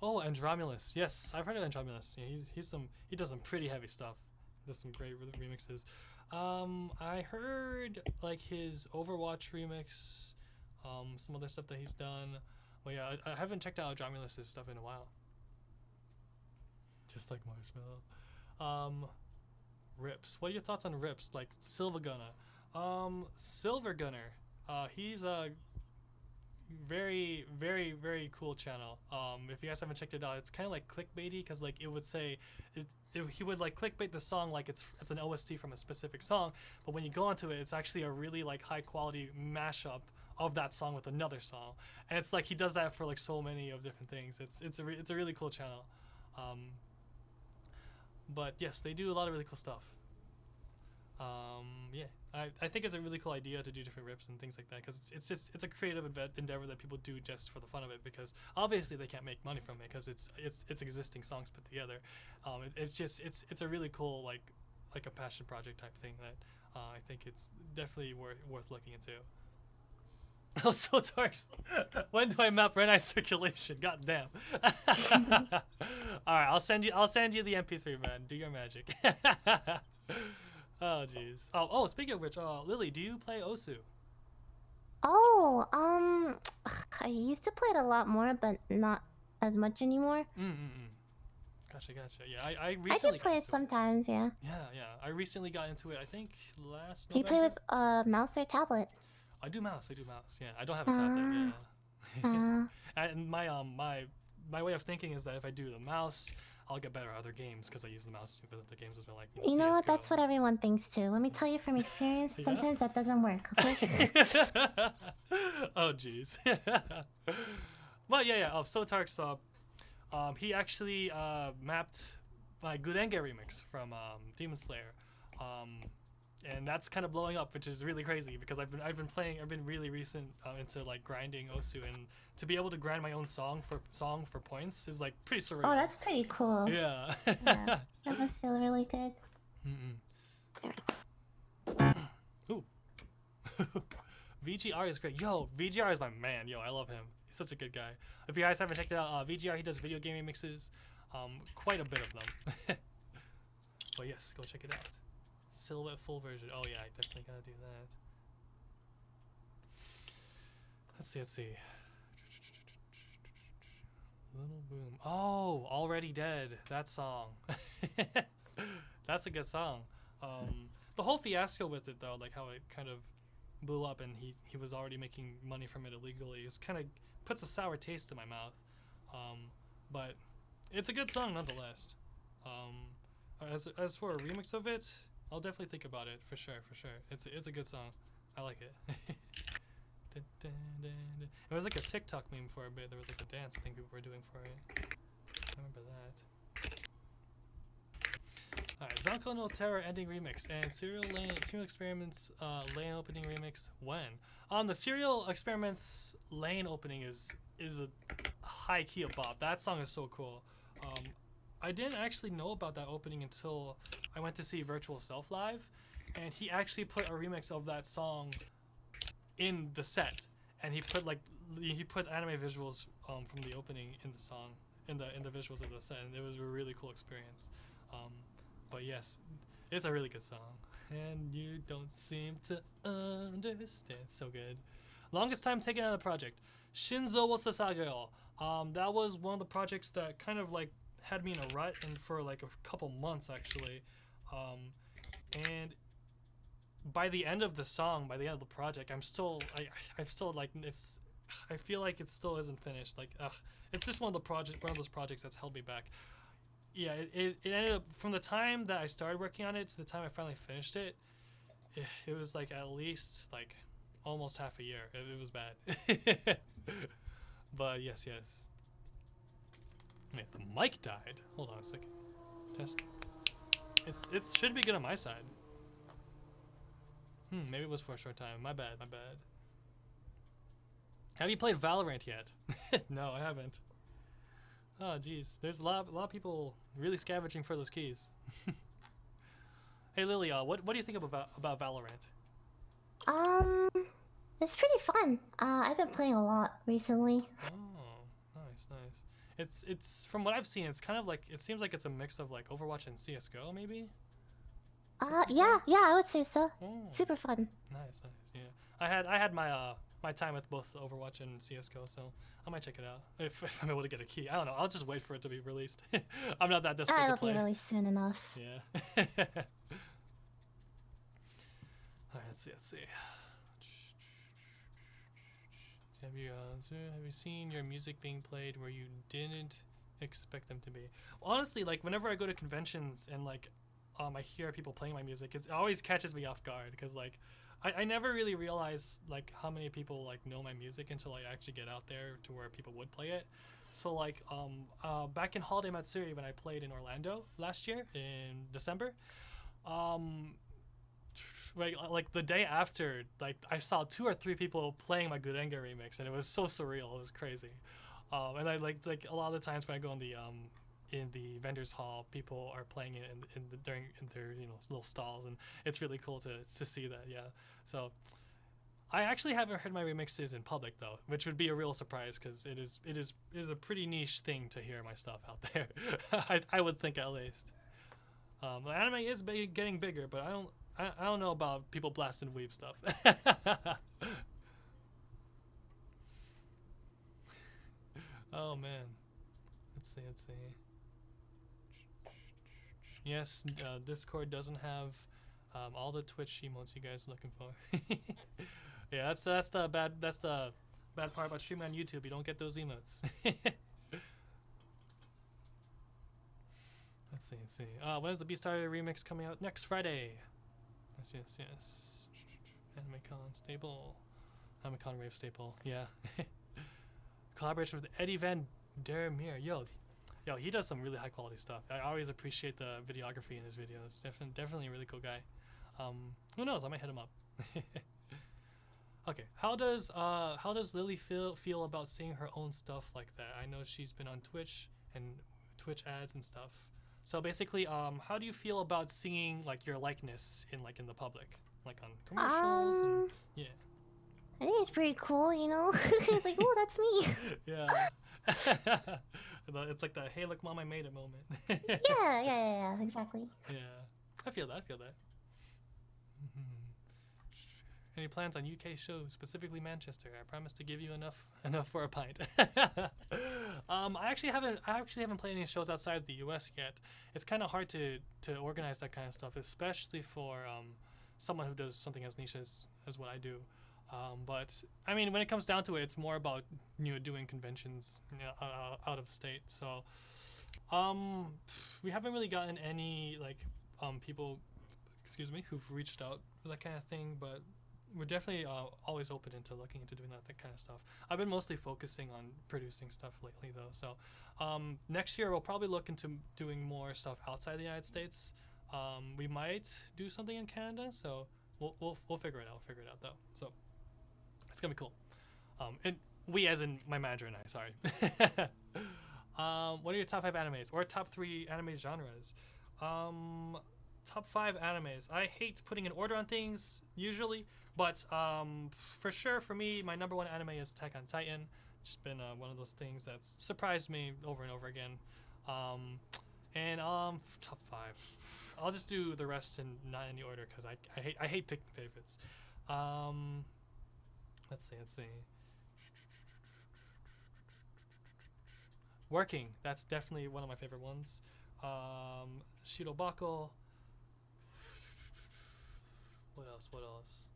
Oh, Andromulus. Yes, I've heard of Andromulus. Yeah, he does some pretty heavy stuff. Does some great remixes. I heard like his Overwatch remix, some other stuff that he's done. Well, yeah, I haven't checked out Andromulus's stuff in a while. Just like Marshmallow. Rips. What are your thoughts on Rips? Like Silver Gunner. Silver Gunner. He's a very, very, very cool channel. If you guys haven't checked it out, it's kind of like clickbaity because like it would say, he would like clickbait the song like it's an OST from a specific song, but when you go onto it, it's actually a really like high quality mashup of that song with another song, and it's like he does that for like so many of different things. It's a really cool channel. But yes, they do a lot of really cool stuff. Yeah, I think it's a really cool idea to do different rips and things like that because it's a creative endeavor that people do just for the fun of it, because obviously they can't make money from it because it's existing songs put together. It's a really cool like a passion project type thing that I think it's definitely worth looking into. Also, Tarks, when do I map Renai Circulation? God damn. All right, I'll send you the MP3, man. Do your magic. Oh jeez. Oh, speaking of which, Lily, do you play Osu? Oh, I used to play it a lot more, but not as much anymore. Gotcha. Yeah, I recently. I do play it sometimes, yeah. Yeah. I recently got into it. I think last. Do you play with mouse or tablet? I do mouse. Yeah, I don't have a tablet. Yeah. And my way of thinking is that if I do the mouse, I'll get better at other games because I use the mouse for the games as well. Like you know what? That's what everyone thinks too. Let me tell you from experience. Yeah? Sometimes that doesn't work. Oh jeez. But yeah. So Tarks, he actually mapped my Gurenge remix from Demon Slayer. And that's kind of blowing up, which is really crazy because I've been really recent into like grinding Osu, and to be able to grind my own song for points is like pretty surreal. Oh, that's pretty cool. Yeah. Yeah, that must feel really good. Ooh. VGR is great. Yo, VGR is my man. Yo, I love him. He's such a good guy. If you guys haven't checked it out, VGR, he does video game remixes, quite a bit of them. But yes, go check it out. Silhouette full version. Oh yeah, I definitely gotta do that. Let's see. Little Boom. Oh, Already Dead. That song. That's a good song. The whole fiasco with it though, like how it kind of blew up and he was already making money from it illegally, is kind of puts a sour taste in my mouth. But it's a good song nonetheless. As for a remix of it, I'll definitely think about it for sure. It's a good song. I like it. It was like a TikTok meme for a bit. There was like a dance thing people were doing for it. I remember that. Alright, Zanko no Terror ending remix and Serial Experiments lane opening remix. When? The Serial Experiments lane opening is a high key of bop. That song is so cool. I didn't actually know about that opening until I went to see Virtual Self live, and he actually put a remix of that song in the set, and he put anime visuals from the opening in the song in the visuals of the set, and it was a really cool experience. But yes, it's a really good song, and you don't seem to understand. So good. Longest time taken on a project, Shinzo wa Sasageo. That was one of the projects that kind of like had me in a rut and for like a couple months actually, and by the end of the song, by the end of the project, I'm still like I feel like it still isn't finished. Like it's just one of those projects that's held me back. Yeah, it ended up, from the time that I started working on it to the time I finally finished it, it was like at least like almost half a year. It was bad. But yes. Wait, the mic died. Hold on a second. Test. It should be good on my side. Maybe it was for a short time. My bad. Have you played Valorant yet? No, I haven't. Oh, geez. There's a lot of people really scavenging for those keys. Hey, Lily, what do you think about Valorant? Um, it's pretty fun. I've been playing a lot recently. Oh, nice, nice. It's from what I've seen, it's kind of like it seems like it's a mix of like Overwatch and CS:GO, maybe. Yeah, I would say so. Oh, Super fun. nice, nice. Yeah, I had my time with both Overwatch and CS:GO, so I might check it out if I'm able to get a key. I don't know. I'll just wait for it to be released. I'm not that desperate to It'll play. be released soon enough. Yeah. All right, let's see. Have you seen your music being played where you didn't expect them to be? Honestly, like whenever I go to conventions and like I hear people playing my music, it always catches me off guard because like I never really realize like how many people like know my music until I actually get out there to where people would play it. So like back in Holiday Matsuri when I played in Orlando last year in December, like the day after, like I saw 2 or 3 people playing my Gurenge remix, and it was so surreal. It was crazy. And I like a lot of the times when I go in the vendors hall, people are playing it in their little stalls, and it's really cool to see that. Yeah. So I actually haven't heard my remixes in public though, which would be a real surprise because it is a pretty niche thing to hear my stuff out there. I would think at least. The anime is getting bigger, but I don't know about people blasting weeb stuff. Oh man, let's see. Yes, Discord doesn't have all the Twitch emotes you guys are looking for. Yeah, that's the bad part about streaming on YouTube. You don't get those emotes. Let's see. When is the Beastar remix coming out? Next Friday. Yes. AnimeCon staple. AnimeCon rave staple. Yeah. Collaboration with Eddie Van Der Meer. Yo, he does some really high quality stuff. I always appreciate the videography in his videos. Definitely a really cool guy. Who knows? I might hit him up. Okay. How does Lily feel about seeing her own stuff like that? I know she's been on Twitch and Twitch ads and stuff. So basically, how do you feel about seeing like your likeness in the public, like on commercials and yeah? I think it's pretty cool, you know. It's like, oh, that's me. Yeah. It's like the "Hey, look, mom, I made it" moment. Yeah, exactly. Yeah, I feel that. Any plans on UK shows, specifically Manchester? I promise to give you enough for a pint. I actually haven't played any shows outside of the US yet. It's kind of hard to organize that kind of stuff, especially for someone who does something as niche as what I do. But I mean, when it comes down to it, it's more about doing conventions out of the state. So we haven't really gotten any people, who've reached out for that kind of thing, but we're definitely always open into looking into doing that kind of stuff. I've been mostly focusing on producing stuff lately though. So next year we'll probably look into doing more stuff outside the United States. We might do something in Canada, so we'll figure it out. Figure it out though. So it's gonna be cool. And we, as in my manager and I. Sorry. What are your top 5 animes or top 3 anime genres? Top 5 animes. I hate putting an order on things usually, but for sure for me, my number 1 anime is Attack on Titan. It's been one of those things that's surprised me over and over again. And top 5. I'll just do the rest in not any order because I hate picking favorites. Let's see. Working. That's definitely one of my favorite ones. Shirobako. What else?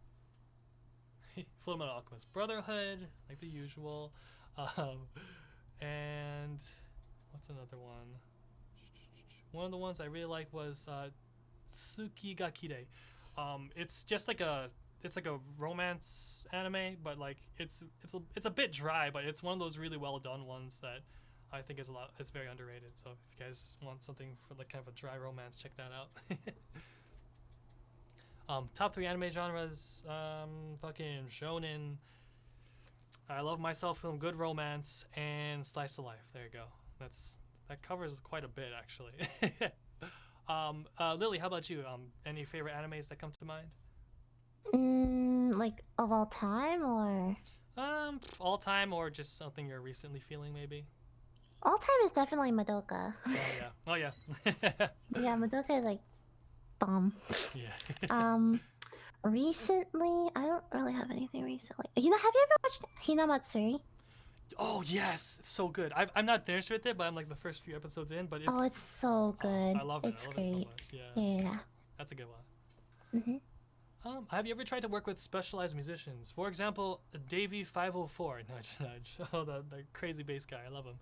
Fullmetal Alchemist Brotherhood, like the usual. And what's another one? One of the ones I really like was Tsuki ga Kirei. It's just like a romance anime, but like it's a bit dry, but it's one of those really well done ones that I think it's very underrated. So if you guys want something for like kind of a dry romance, check that out. Top 3 anime genres, fucking shonen. I love myself some good romance and slice of life. There you go. That covers quite a bit actually. Lily, how about you? Any favorite animes that come to mind? Like of all time or All time or just something you're recently feeling maybe? all time is definitely Madoka. Oh yeah. Yeah, Madoka is like bomb. Yeah. Recently, I don't really have anything recently. You know, have you ever watched Hinamatsuri? Oh yes, it's so good. I'm not finished with it, but I'm like the first few episodes in. But Oh, it's so good. I love it. It's I love great. it so much. Yeah. Yeah. That's a good one. Mhm. Have you ever tried to work with specialized musicians? For example, Davey 504, nudge nudge. Oh, the crazy bass guy. I love him.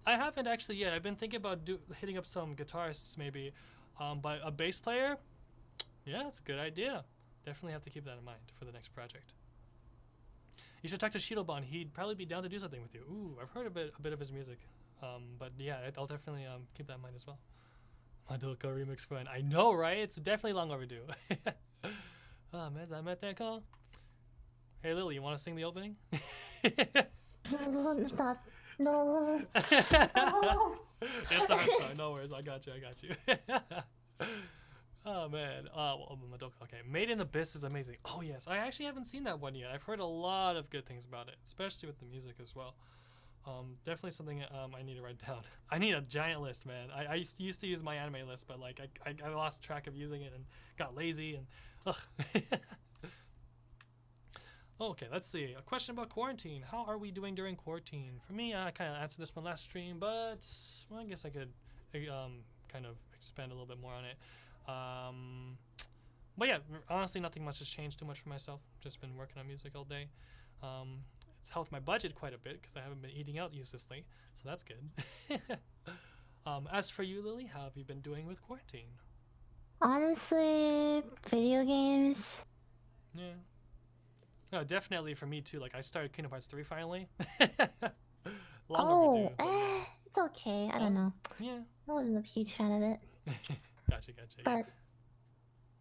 I haven't actually yet. I've been thinking about hitting up some guitarists maybe. But a bass player, yeah, it's a good idea. Definitely have to keep that in mind for the next project. You should talk to Shirobon. He'd probably be down to do something with you. Ooh, I've heard a bit of his music. But yeah, I'll definitely keep that in mind as well. Madoka remix fun. I know, right? It's definitely long overdue. Hey Lily, you want to sing the opening? No. It's a hard song. No worries. I got you. Oh man. Well, Madoka. Okay, Made in Abyss is amazing. Oh yes, I actually haven't seen that one yet. I've heard a lot of good things about it, especially with the music as well. Definitely something I need to write down. I need a giant list, man. I used to use my anime list, but like I lost track of using it and got lazy and ugh. Okay, let's see. A question about quarantine. How are we doing during quarantine? For me, I kind of answered this one last stream, but well, I guess I could kind of expand a little bit more on it. But yeah, honestly, nothing much has changed too much for myself. Just been working on music all day. It's helped my budget quite a bit because I haven't been eating out uselessly, so that's good. As for you, Lily, how have you been doing with quarantine? Honestly, video games. Yeah. No, definitely for me too. Like I started Kingdom Hearts 3 finally. Long overdue. It's okay. I don't know. Yeah. I wasn't a huge fan of it. Gotcha. But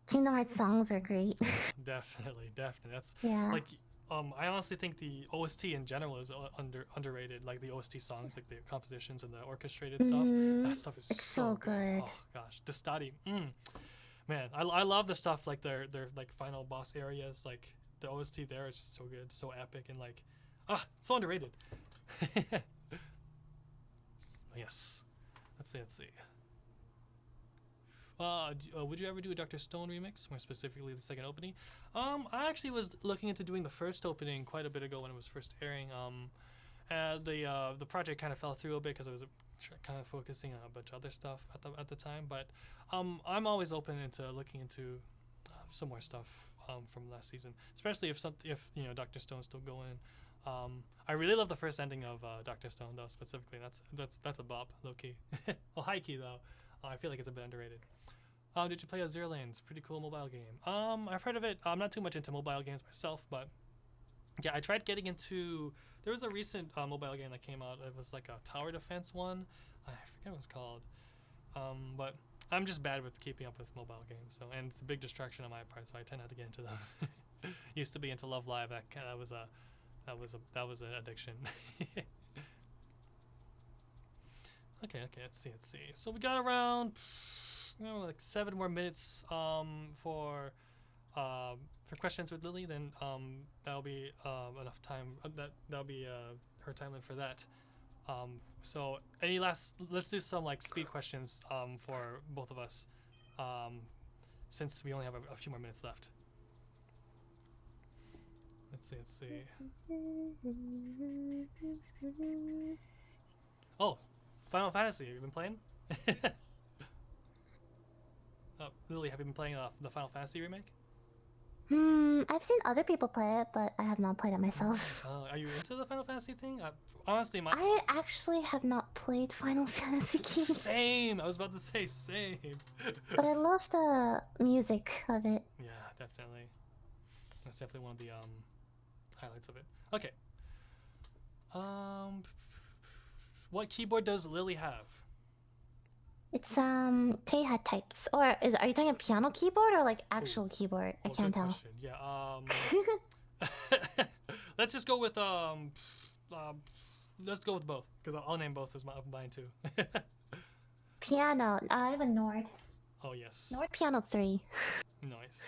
Kingdom Hearts songs are great. Definitely. That's Yeah. like I honestly think the OST in general is underrated. Like the OST songs, like the compositions and the orchestrated stuff. That stuff is It's so good. Oh gosh, the study. Man, I love the stuff like their like final boss areas. Like the OST there is just so good, so epic, and like so underrated. Yes. Let's see. Would you ever do a Dr. Stone remix, more specifically the second opening? I actually was looking into doing the first opening quite a bit ago when it was first airing. The project kind of fell through a bit because I was kind of focusing on a bunch of other stuff at the time. But I'm always open into looking into some more stuff from last season, especially if Dr. Stone's still going. I really love the first ending of Dr. Stone though, specifically. That's a bop, low key. Well, high key though. I feel like it's a bit underrated. Did you play Azure Lanes? Pretty cool mobile game. I've heard of it. I'm not too much into mobile games myself, but yeah, I tried getting into. There was a recent mobile game that came out. It was like a tower defense one. I forget what it was called. But I'm just bad with keeping up with mobile games. So, and it's a big distraction on my part, so I tend not to get into them. Used to be into Love Live. That was an addiction. Okay. Let's see. So we got around like 7 more minutes for questions with Lily. Then that'll be enough time. That'll be her time limit for that. So let's do some like speed questions for both of us, since we only have a few more minutes left. Let's see. Oh, Final Fantasy. Have you been playing? Lily, have you been playing the Final Fantasy remake? I've seen other people play it, but I have not played it myself. Are you into the Final Fantasy thing? Honestly, I actually have not played Final Fantasy games. Same. I was about to say same. But I love the music of it. Yeah, definitely. That's definitely one of the highlights of it. Okay. What keyboard does Lily have? It's Teiha types. Or are you talking a piano keyboard or like actual keyboard? I can't tell. Question. Yeah. let's just go with let's go with both because I'll name both as mine too. Piano. I have a Nord. Oh yes. Nord Piano 3. Nice.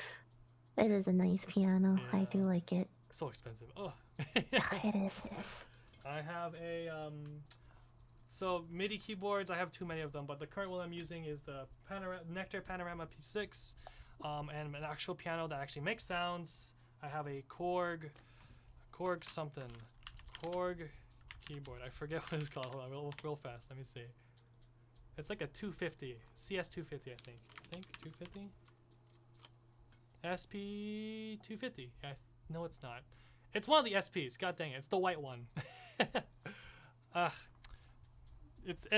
It is a nice piano. I Yeah. do like it. So expensive. Oh. It is. I have a so MIDI keyboards. I have too many of them, but the current one I'm using is the Nectar Panorama P6, and an actual piano that actually makes sounds. I have a Korg keyboard. I forget what it's called. Hold on, real fast. Let me see. It's like a 250 CS 250, I think. 250. SP 250. No, it's not. It's one of the SPs. God dang it! It's the white one. It's.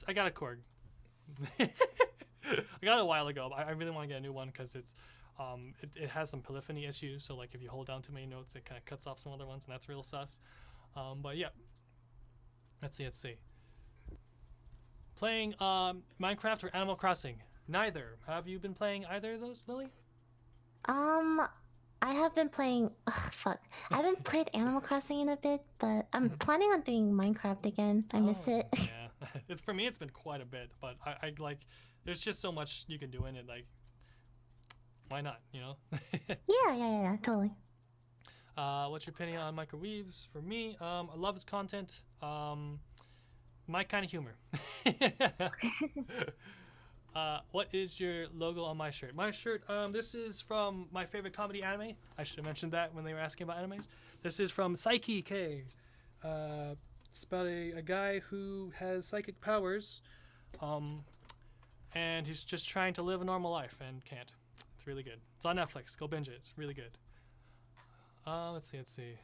I got a Korg. I got it a while ago. But I really want to get a new one because it's. It has some polyphony issues. So like if you hold down too many notes, it kind of cuts off some other ones, and that's real sus. But yeah. Let's see. Playing Minecraft or Animal Crossing? Neither. Have you been playing either of those, Lily? I have been playing. Ugh, fuck. I haven't played Animal Crossing in a bit, but I'm planning on doing Minecraft again. I miss it. Yeah, it's for me. It's been quite a bit, but I like. There's just so much you can do in it. Like, why not? You know. Yeah, totally. What's your opinion on microweaves? For me, I love his content. My kind of humor. What is your logo on my shirt? My shirt, this is from my favorite comedy anime. I should have mentioned that when they were asking about animes. This is from Psyche K. It's about a guy who has psychic powers, and he's just trying to live a normal life and can't. It's really good. It's on Netflix. Go binge it. It's really good. Let's see.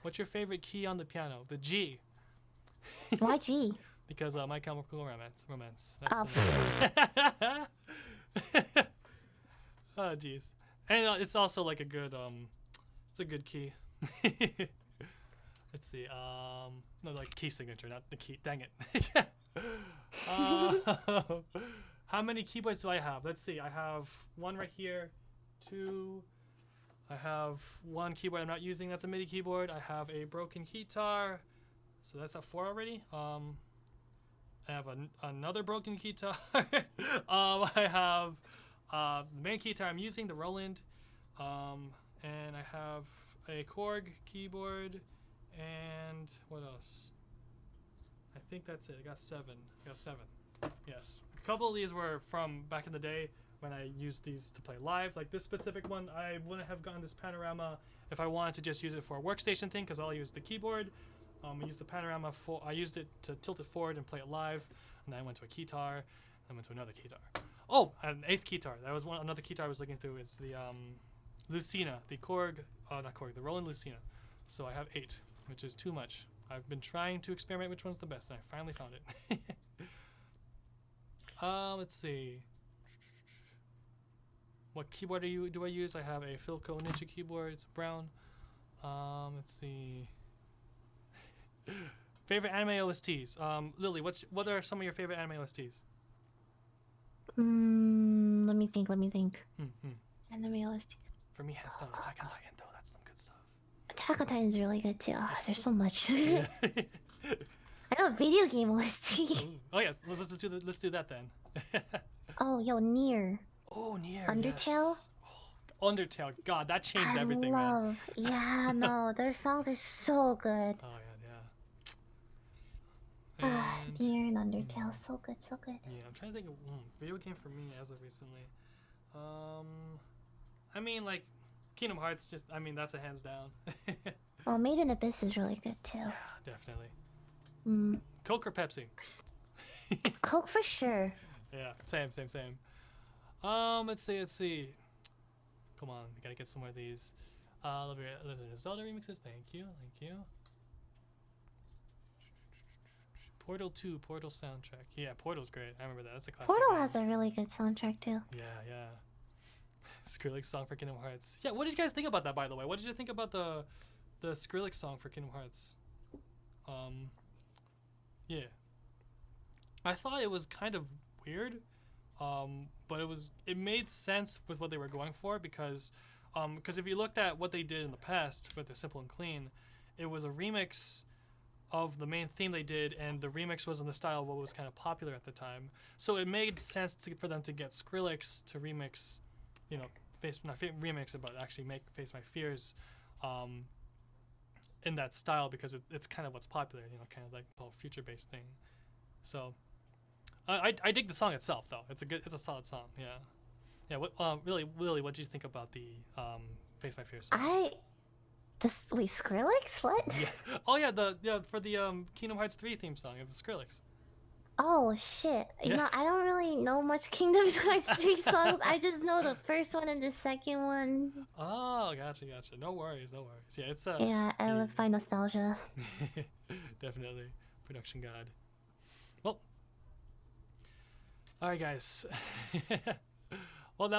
What's your favorite key on the piano? The G. Why G? Because My Chemical Romance. Oh. Oh, jeez. And it's also like a good it's a good key. Let's see. No, like key signature, not the key. Dang it. How many keyboards do I have? Let's see. I have one right here, two. I have one keyboard I'm not using. That's a MIDI keyboard. I have a broken guitar, so that's at 4 already. I have another broken guitar. I have the main guitar I'm using, the Roland, and I have a Korg keyboard, and what else? I think that's it. I got 7. Yes. A couple of these were from back in the day when I used these to play live. Like this specific one, I wouldn't have gotten this Panorama if I wanted to just use it for a workstation thing, because I'll use the keyboard. I used the Panorama I used it to tilt it forward and play it live, and then I went to a guitar, then went to another guitar. Oh, an 8th guitar. That was another guitar I was looking through. It's the Lucina, the Korg, not Korg, the Roland Lucina. So I have 8, which is too much. I've been trying to experiment which one's the best, and I finally found it. Let's see. What keyboard do I use? I have a Philco Ninja keyboard. It's brown. Let's see. Favorite anime OSTs. Lily, what are some of your favorite anime OSTs? Let me think. Anime OST. For me, hands down, Attack on Titan, though. That's some good stuff. Attack on Titan is really good too. Oh, there's so much. Yeah. I know video game OST. Oh yes, let's do that then. Oh, yo, Nier. Oh, Nier. Undertale? Yes. Oh, Undertale. God, that changed everything, man. Yeah, no, their songs are so good. Oh yeah. Nier and Undertale, so good. Yeah, I'm trying to think of video game for me as of recently. I mean, like Kingdom Hearts. That's a hands down. Well, Made in Abyss is really good too. Yeah, definitely. Mm. Coke or Pepsi? Coke for sure. Yeah, same. Let's see. Come on, we gotta get some more of these. Love your Legend of Zelda remixes. Thank you. Portal 2, Portal soundtrack. Yeah, Portal's great. I remember that. That's a classic. Portal game. has a really good soundtrack too. Yeah. Skrillex song for Kingdom Hearts. Yeah, what did you guys think about that, by the way? What did you think about the Skrillex song for Kingdom Hearts? Yeah. I thought it was kind of weird, but it made sense with what they were going for, because Because if you looked at what they did in the past with the Simple and Clean, it was a remix of the main theme they did, and the remix was in the style of what was kind of popular at the time. So it made sense for them to get Skrillex to remix, remix it, but actually make Face My Fears in that style, because it's kind of what's popular, kind of like the whole future-based thing. So I dig the song itself, though. It's a solid song. Yeah. What really, Lily, what did you think about the Face My Fears song? Wait, Skrillex? What? Yeah. Oh yeah, for the Kingdom Hearts 3 theme song, it was Skrillex. Oh shit. Yeah. I don't really know much Kingdom Hearts 3 songs. I just know the first one and the second one. Oh, gotcha. No worries. Yeah, it's Yeah, I would find nostalgia. definitely production god. Well, all right, guys. Well,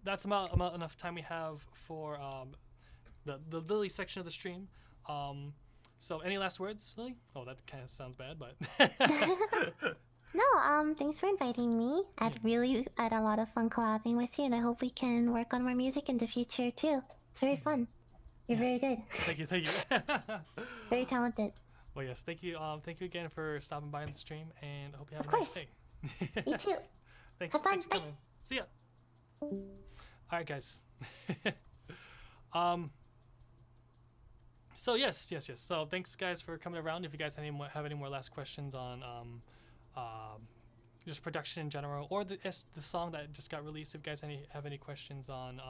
that's about enough time we have for the Lily section of the stream. So any last words, Lily? Oh, that kind of sounds bad, but No, thanks for inviting me. I had a lot of fun collabing with you, and I hope we can work on more music in the future too. It's very fun. You're very good. Thank you. Very talented. Well, yes, thank you again for stopping by on the stream, and I hope you have Of a nice course. day. You too. Thanks. Have fun. Thanks for Bye. coming. See ya. All right, guys. So yes. So thanks, guys, for coming around. If you guys have any more last questions on just production in general, or the song that just got released, if you guys have any questions on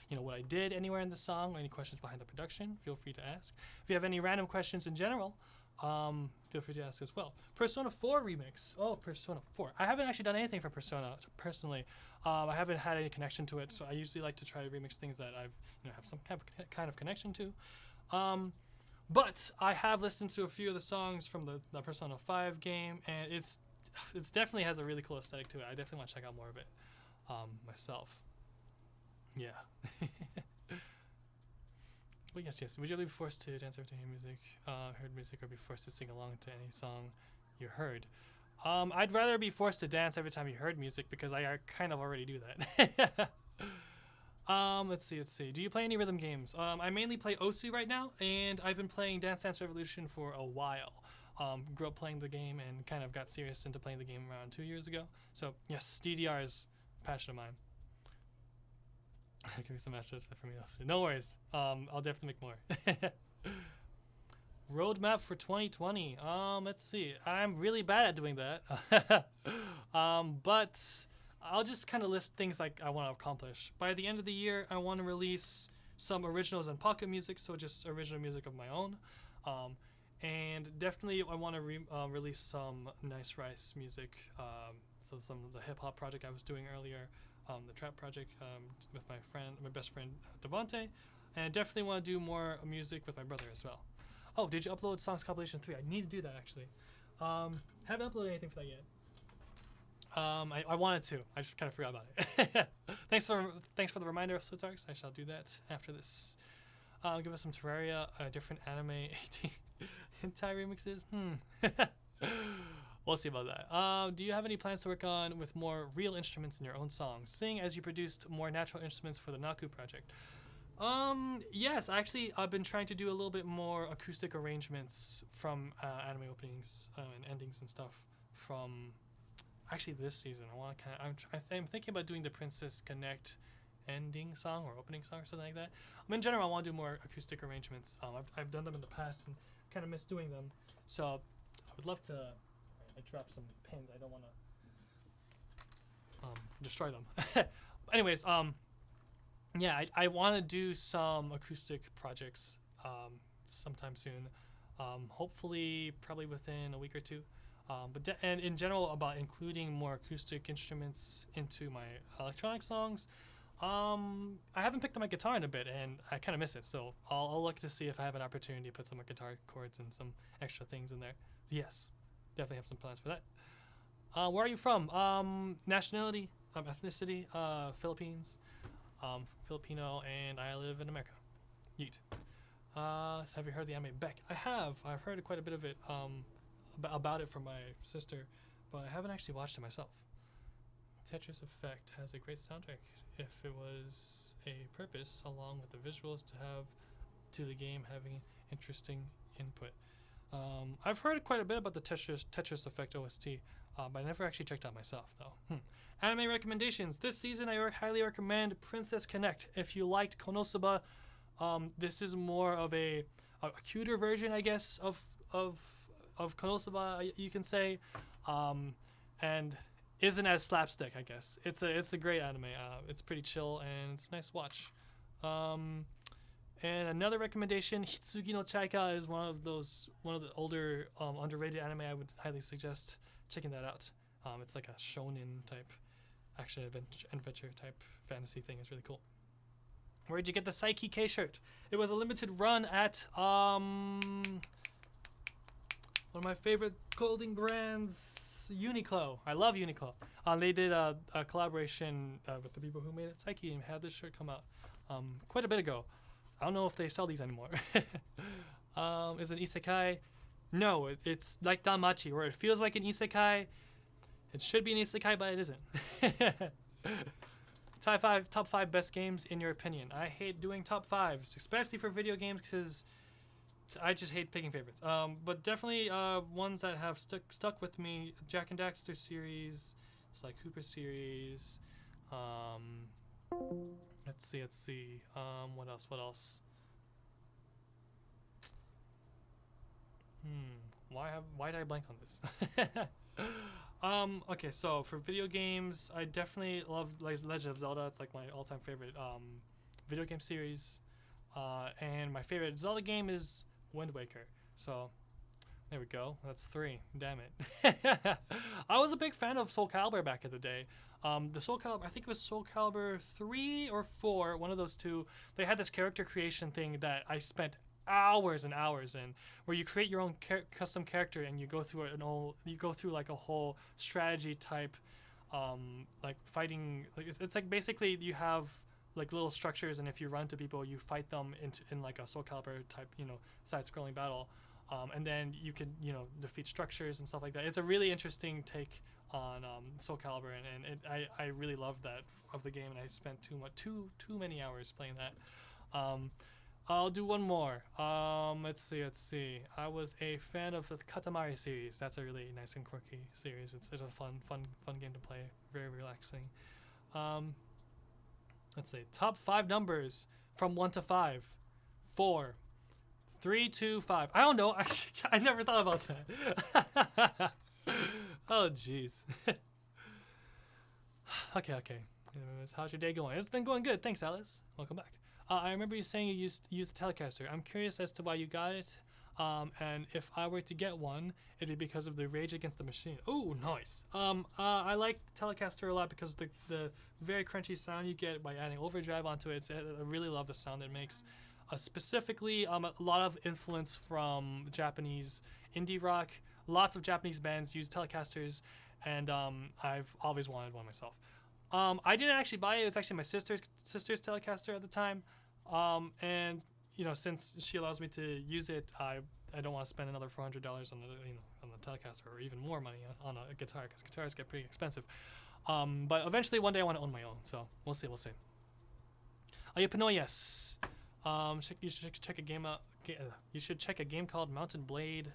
what I did anywhere in the song, or any questions behind the production, feel free to ask. If you have any random questions in general, feel free to ask as well. Persona 4 remix. Oh, Persona 4. I haven't actually done anything for Persona personally. I haven't had any connection to it, so I usually like to try to remix things that I've have some kind of connection to. But I have listened to a few of the songs from the Persona 5 game, and it's definitely has a really cool aesthetic to it. I definitely want to check out more of it myself. Yeah. But yes. Would you ever be forced to dance every time you heard music, or be forced to sing along to any song you heard? I'd rather be forced to dance every time you heard music, because I kind of already do that. Let's see. Do you play any rhythm games? I mainly play Osu right now, and I've been playing Dance Dance Revolution for a while. Grew up playing the game and kind of got serious into playing the game around 2 years ago. So yes, DDR is a passion of mine. Give me some matches for me, Osu. No worries. I'll definitely make more. Roadmap for 2020. Let's see. I'm really bad at doing that. But I'll just kind of list things like I want to accomplish. By the end of the year, I want to release some originals and pocket music, so just original music of my own. And definitely I want to release some Nice Rice music. So some of the hip-hop project I was doing earlier, the trap project with my best friend Devonte. And I definitely want to do more music with my brother as well. Oh, did you upload Songs Compilation 3? I need to do that, actually. Haven't uploaded anything for that yet. I wanted to. I just kind of forgot about it. Thanks for the reminder of Slutarks. I shall do that after this. Give us some Terraria, different anime hentai remixes. We'll see about that. Do you have any plans to work on with more real instruments in your own songs, seeing as you produced more natural instruments for the Naku project? Yes, actually, I've been trying to do a little bit more acoustic arrangements from anime openings and endings and stuff from. Actually, this season, I'm thinking about doing the Princess Connect ending song or opening song or something like that. In general, I want to do more acoustic arrangements. I've done them in the past and kind of miss doing them. So I would love to. I dropped some pins. I don't want to destroy them. Anyways, yeah, I want to do some acoustic projects sometime soon. Hopefully, probably within a week or two. And in general, about including more acoustic instruments into my electronic songs. I haven't picked up my guitar in a bit, and I kind of miss it. So I'll look to see if I have an opportunity to put some more guitar chords and some extra things in there. Yes, definitely have some plans for that. Where are you from? Nationality, ethnicity, Philippines, Filipino, and I live in America. Yeet. So have you heard the anime Beck? I have. I've heard quite a bit of it. About it from my sister, but I haven't actually watched it myself. Tetris Effect has a great soundtrack. if it was a purpose along with the visuals to have to the game having interesting input. I've heard quite a bit about the Tetris Effect OST, but I never actually checked out myself though. Anime recommendations. This season I highly recommend Princess Connect. If you liked Konosuba, this is more of a cuter version, I guess, of Konosuba, you can say, and isn't as slapstick, I guess. It's a great anime. It's pretty chill and it's a nice watch. And another recommendation, Hitsugi no Chaika is one of the older underrated anime. I would highly suggest checking that out. It's like a shonen type action adventure type fantasy thing. It's really cool. Where'd you get the Psyche K shirt? It was a limited run at one of my favorite clothing brands, Uniqlo. I love Uniqlo. They did a collaboration with the people who made it Psyche and had this shirt come out quite a bit ago. I don't know if they sell these anymore. Is it an isekai? No, it's like Danmachi, where it feels like an isekai. It should be an isekai, but it isn't. Top five best games in your opinion. I hate doing top fives, especially for video games, because I just hate picking favorites. But definitely ones that have stuck with me: Jak and Daxter series, Sly Cooper series. Let's see. What else? Why did I blank on this? Okay, so for video games, I definitely love Legend of Zelda. It's like my all-time favorite video game series. And my favorite Zelda game is Wind Waker. So there we go. That's 3. Damn it. I was a big fan of Soul Calibur back in the day. The Soul Calibur, I think it was Soul Calibur 3 or 4, one of those two. They had this character creation thing that I spent hours and hours in, where you create your own custom character and you go through like a whole strategy type, like fighting. Like it's like basically you have like little structures, and if you run to people, you fight them in like a Soul Calibur type, side-scrolling battle. And then you can, defeat structures and stuff like that. It's a really interesting take on Soul Calibur, and I really loved that of the game, and I spent too many hours playing that. I'll do one more. Let's see. I was a fan of the Katamari series. That's a really nice and quirky series. It's a fun game to play. Very relaxing. Let's see. Top 5 numbers from 1 to 5. 4. 3, 2, 5. I don't know. I never thought about that. Oh, jeez. Okay. Anyways, how's your day going? It's been going good. Thanks, Alice. Welcome back. I remember you saying you used the Telecaster. I'm curious as to why you got it. And if I were to get one, it'd be because of the Rage Against the Machine. Oh, nice. I like Telecaster a lot because the very crunchy sound you get by adding overdrive onto it. I really love the sound it makes. Specifically, a lot of influence from Japanese indie rock. Lots of Japanese bands use Telecasters, and I've always wanted one myself. I didn't actually buy it. It was actually my sister's Telecaster at the time, and since she allows me to use it, I don't want to spend another $400 on the Telecaster, or even more money on a guitar, because guitars get pretty expensive. But eventually, one day I want to own my own. So we'll see. Yes. You should check a game out. You should check a game called Mounted Blade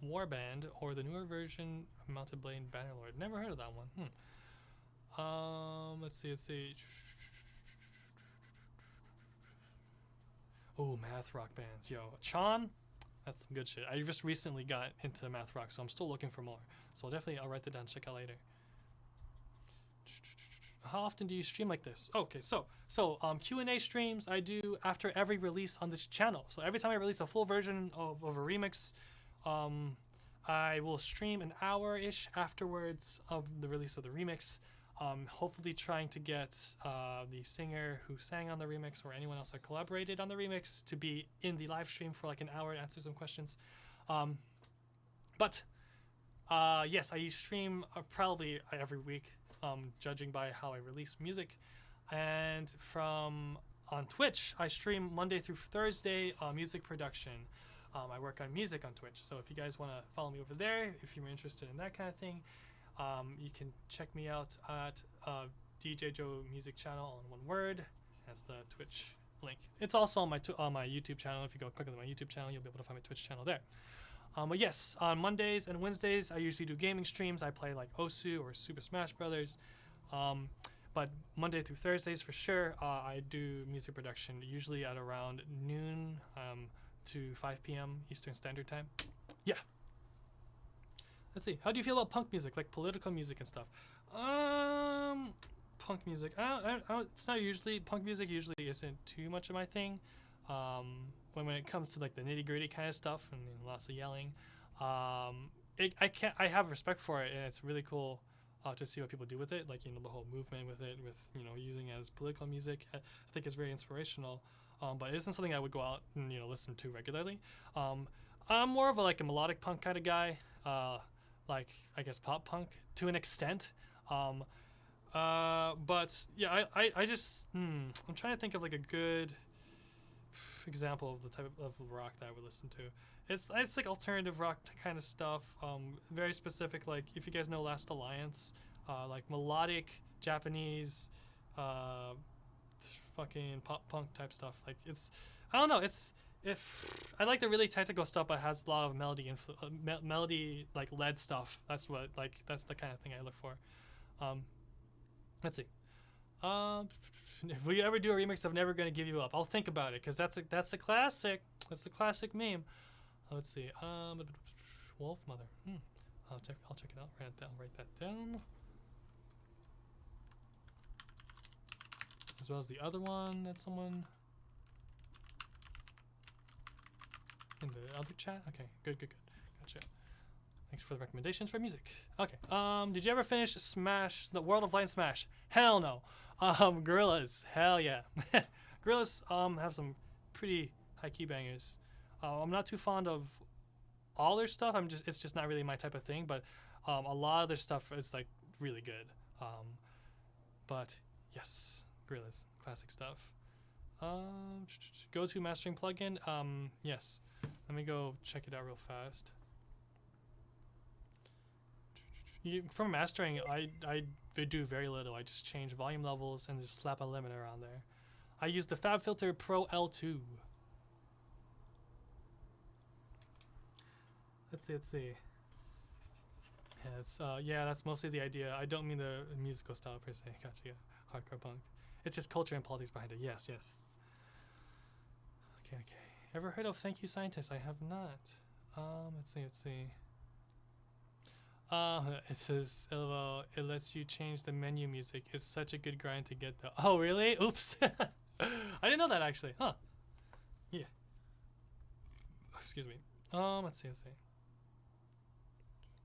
Warband, or the newer version Mounted Blade Bannerlord. Never heard of that one. Let's see. Oh, math rock bands. Yo, Chan, that's some good shit. I just recently got into math rock, so I'm still looking for more. So I'll write that down, check out later. How often do you stream like this? Okay, so Q&A streams I do after every release on this channel. So every time I release a full version of a remix, I will stream an hour-ish afterwards of the release of the remix. Hopefully trying to get the singer who sang on the remix, or anyone else that collaborated on the remix, to be in the live stream for like an hour and answer some questions. But yes, I stream probably every week, judging by how I release music. And on Twitch, I stream Monday through Thursday music production. I work on music on Twitch, so if you guys want to follow me over there, if you're interested in that kind of thing, you can check me out at DJ Joe Music Channel, all in one word. That's the Twitch link. It's also on my YouTube channel. If you go click on my YouTube channel, you'll be able to find my Twitch channel there. But yes, on Mondays and Wednesdays, I usually do gaming streams. I play like Osu or Super Smash Brothers. But Monday through Thursdays for sure, I do music production, usually at around noon to 5 p.m. Eastern Standard Time. Yeah. Let's see. How do you feel about punk music, like political music and stuff? Punk music. It's not usually punk music. Usually isn't too much of my thing. When it comes to like the nitty gritty kind of stuff and lots of yelling, I have respect for it, and it's really cool to see what people do with it. Like the whole movement with it, with using it as political music. I think it's very inspirational. But it isn't something I would go out and listen to regularly. I'm more of a melodic punk kind of guy. Like I guess pop punk to an extent. But yeah, I just I'm trying to think of like a good example of the type of rock that I would listen to. It's like alternative rock kind of stuff. Very specific. Like if you guys know Last Alliance, like melodic Japanese, fucking pop punk type stuff. Like I don't know. If I like the really technical stuff, but has a lot of melody like lead stuff. That's the kind of thing I look for. Let's see. Will you ever do a remix of "Never Gonna Give You Up"? I'll think about it, because that's a classic. That's the classic meme. Let's see. Wolf Mother. I'll check it out. Write that down. As well as the other one that someone in the other chat. Okay, good. Gotcha. Thanks for the recommendations for music. Okay. Did you ever finish Smash, the World of Light and Smash? Hell no. Gorillas. Hell yeah. Gorillas have some pretty high key bangers. I'm not too fond of all their stuff. It's just not really my type of thing. But a lot of their stuff is like really good. But yes, Gorillas, classic stuff. Go to mastering plugin. Yes. Let me go check it out real fast. For mastering, I do very little. I just change volume levels and just slap a limiter on there. I use the FabFilter Pro L2. Let's see. Yeah, that's mostly the idea. I don't mean the musical style per se. Gotcha. Yeah. Hardcore punk. It's just culture and politics behind it. Yes. Okay. Ever heard of Thank You Scientist? I have not. Let's see. It says, LOL, it lets you change the menu music. It's such a good grind to get though. Oh, really? Oops. I didn't know that actually. Huh. Yeah. Excuse me. Let's see.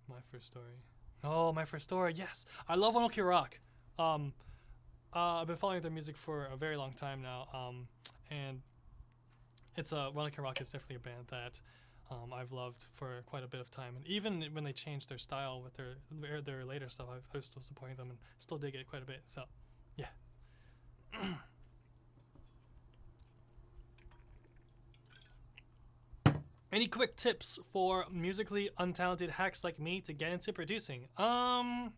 My First Story. Oh, My First Story. Yes. I love One Ok Rock. I've been following their music for a very long time now. And it's One Ok Rock is definitely a band that I've loved for quite a bit of time, and even when they changed their style with their later stuff, I was still supporting them and still dig it quite a bit. So, yeah. Any quick tips for musically untalented hacks like me to get into producing? Watch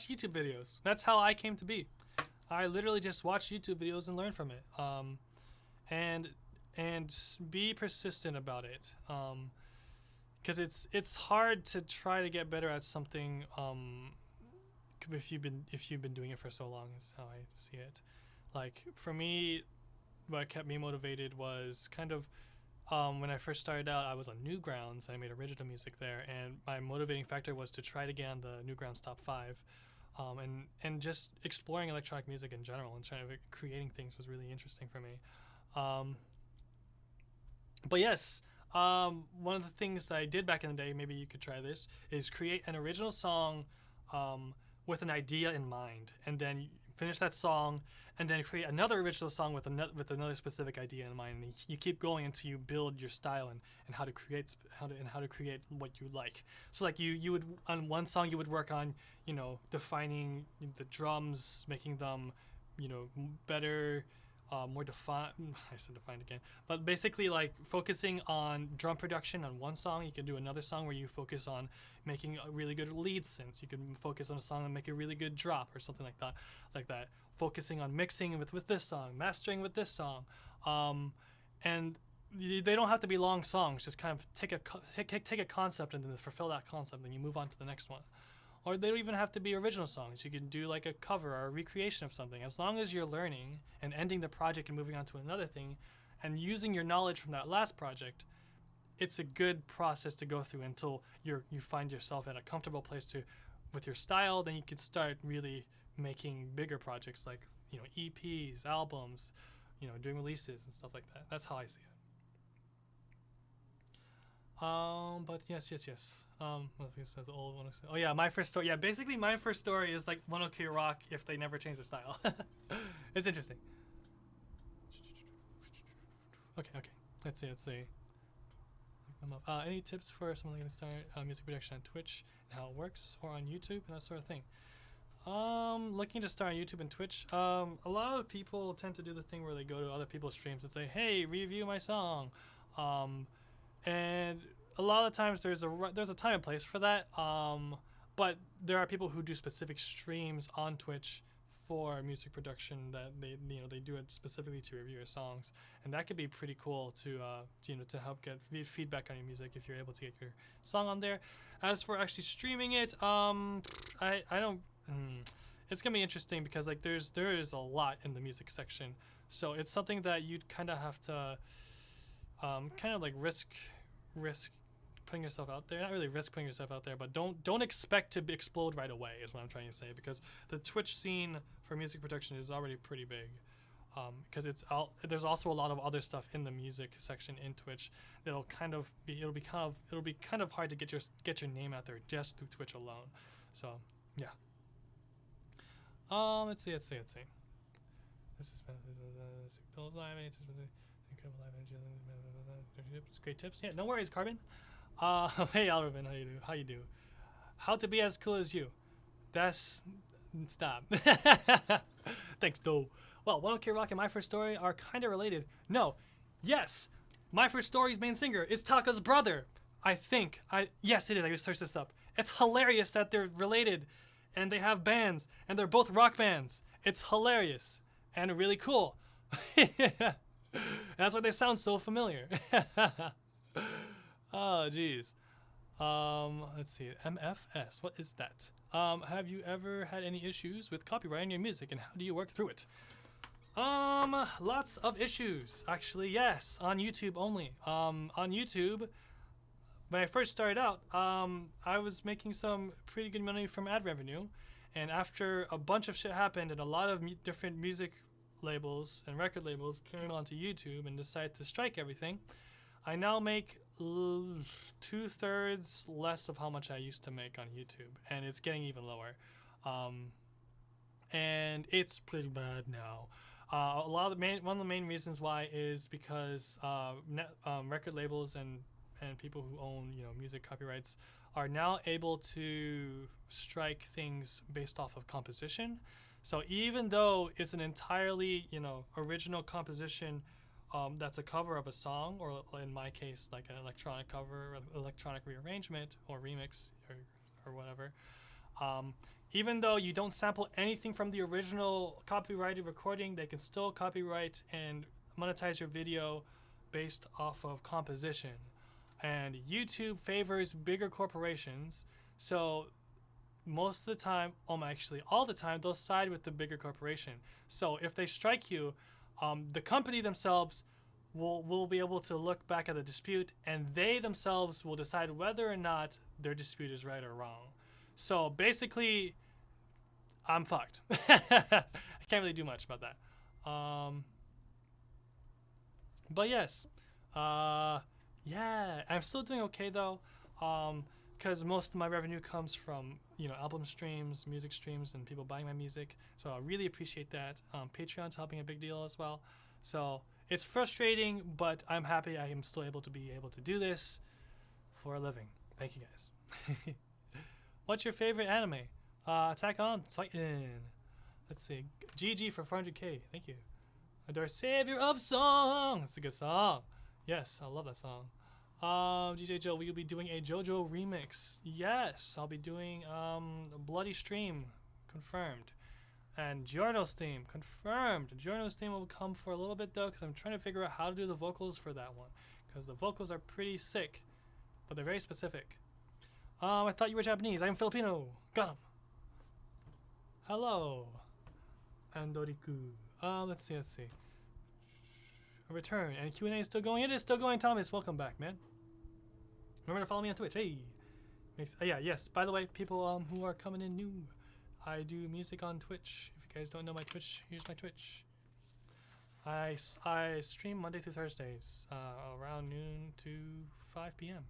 YouTube videos. That's how I came to be. I literally just watch YouTube videos and learn from it. And be persistent about it, because it's hard to try to get better at something if you've been doing it for so long, is how I see it. Like for me, what kept me motivated was kind of when I first started out, I was on Newgrounds. I made original music there, and my motivating factor was to try to get on the Newgrounds top 5, and just exploring electronic music in general and trying to creating things was really interesting for me. But yes, one of the things that I did back in the day, maybe you could try this, is create an original song with an idea in mind, and then finish that song, and then create another original song with another specific idea in mind. And you keep going until you build your style and how to create what you like. So like you would, on one song you would work on defining the drums, making them better, more defined. I said defined again, but basically like focusing on drum production on one song. You can do another song where you focus on making a really good lead synths. You can focus on a song and make a really good drop or something like that. Focusing on mixing with this song, mastering with this song, and they don't have to be long songs. Just kind of take a concept and then fulfill that concept, then you move on to the next one. Or they don't even have to be original songs. You can do like a cover or a recreation of something. As long as you're learning and ending the project and moving on to another thing and using your knowledge from that last project, it's a good process to go through until you find yourself at a comfortable place with your style. Then you can start really making bigger projects like, EPs, albums, doing releases and stuff like that. That's how I see it. But yes. What if it says the old one? Oh yeah, my first story. Yeah, basically my first story is like 1OK Rock if they never change their style. It's interesting. Okay. Let's see. Look them up. Any tips for someone going to start music production on Twitch and how it works, or on YouTube and that sort of thing? Looking to start on YouTube and Twitch. A lot of people tend to do the thing where they go to other people's streams and say, "Hey, review my song." And a lot of times there's a time and place for that. But there are people who do specific streams on Twitch for music production that they do it specifically to review your songs, and that could be pretty cool to help get feedback on your music if you're able to get your song on there. As for actually streaming it, I don't. It's gonna be interesting because like there is a lot in the music section, so it's something that you'd kind of have to kind of like risk putting yourself out there. Not really risk putting yourself out there, but don't expect to explode right away is what I'm trying to say, because the Twitch scene for music production is already pretty big. Because there's also a lot of other stuff in the music section in Twitch that'll be kind of hard to get your name out there just through Twitch alone. So yeah. Let's see. This is Bill's live. Incredible live energy. Great tips. Yeah, no worries, Carbon. Hey, Alvin, how you do? How to be as cool as you? Stop. Thanks, though. Well, 1OK Rock and My First Story are kind of related. No, yes, My First Story's main singer is Taka's brother. I think. Yes, it is. I just searched this up. It's hilarious that they're related, and they have bands, and they're both rock bands. It's hilarious and really cool. That's why they sound so familiar. Oh, jeez. Let's see. MFS. What is that? Have you ever had any issues with copyrighting your music, and how do you work through it? Lots of issues. Actually, yes. On YouTube only. On YouTube, when I first started out, I was making some pretty good money from ad revenue, and after a bunch of shit happened and a lot of different music labels and record labels came onto YouTube and decided to strike everything, I now make 2/3 less of how much I used to make on YouTube, and it's getting even lower. And it's pretty bad now. One of the main reasons why is because record labels and people who own music copyrights are now able to strike things based off of composition. So even though it's an entirely original composition that's a cover of a song, or in my case like an electronic cover or electronic rearrangement or remix or whatever, even though you don't sample anything from the original copyrighted recording, they can still copyright and monetize your video based off of composition. And YouTube favors bigger corporations, so most of the time, actually all the time, they'll side with the bigger corporation. So if they strike you, the company themselves will be able to look back at the dispute, and they themselves will decide whether or not their dispute is right or wrong. So basically, I'm fucked. I can't really do much about that. But yes, yeah, I'm still doing okay though, because most of my revenue comes from album streams, music streams, and people buying my music. So I really appreciate that. Patreon's helping a big deal as well. So it's frustrating, but I'm happy I am still able to do this for a living. Thank you guys. What's your favorite anime? Attack on Titan. Let's see. GG for 400k. Thank you. Adore Savior of Song. That's a good song. Yes, I love that song. DJ Joe, will you be doing a JoJo remix? Yes, I'll be doing Bloody Stream, confirmed. And Giorno's theme, confirmed. Giorno's theme will come for a little bit though, because I'm trying to figure out how to do the vocals for that one. Because the vocals are pretty sick, but they're very specific. I thought you were Japanese. I'm Filipino. Got him. Hello. Andoriku. Let's see. A return. And Q&A is still going. It is still going, Thomas. Welcome back, man. Remember to follow me on Twitch. Hey. Yes. By the way, people who are coming in new, I do music on Twitch. If you guys don't know my Twitch, here's my Twitch. I stream Monday through Thursdays around noon to 5 p.m.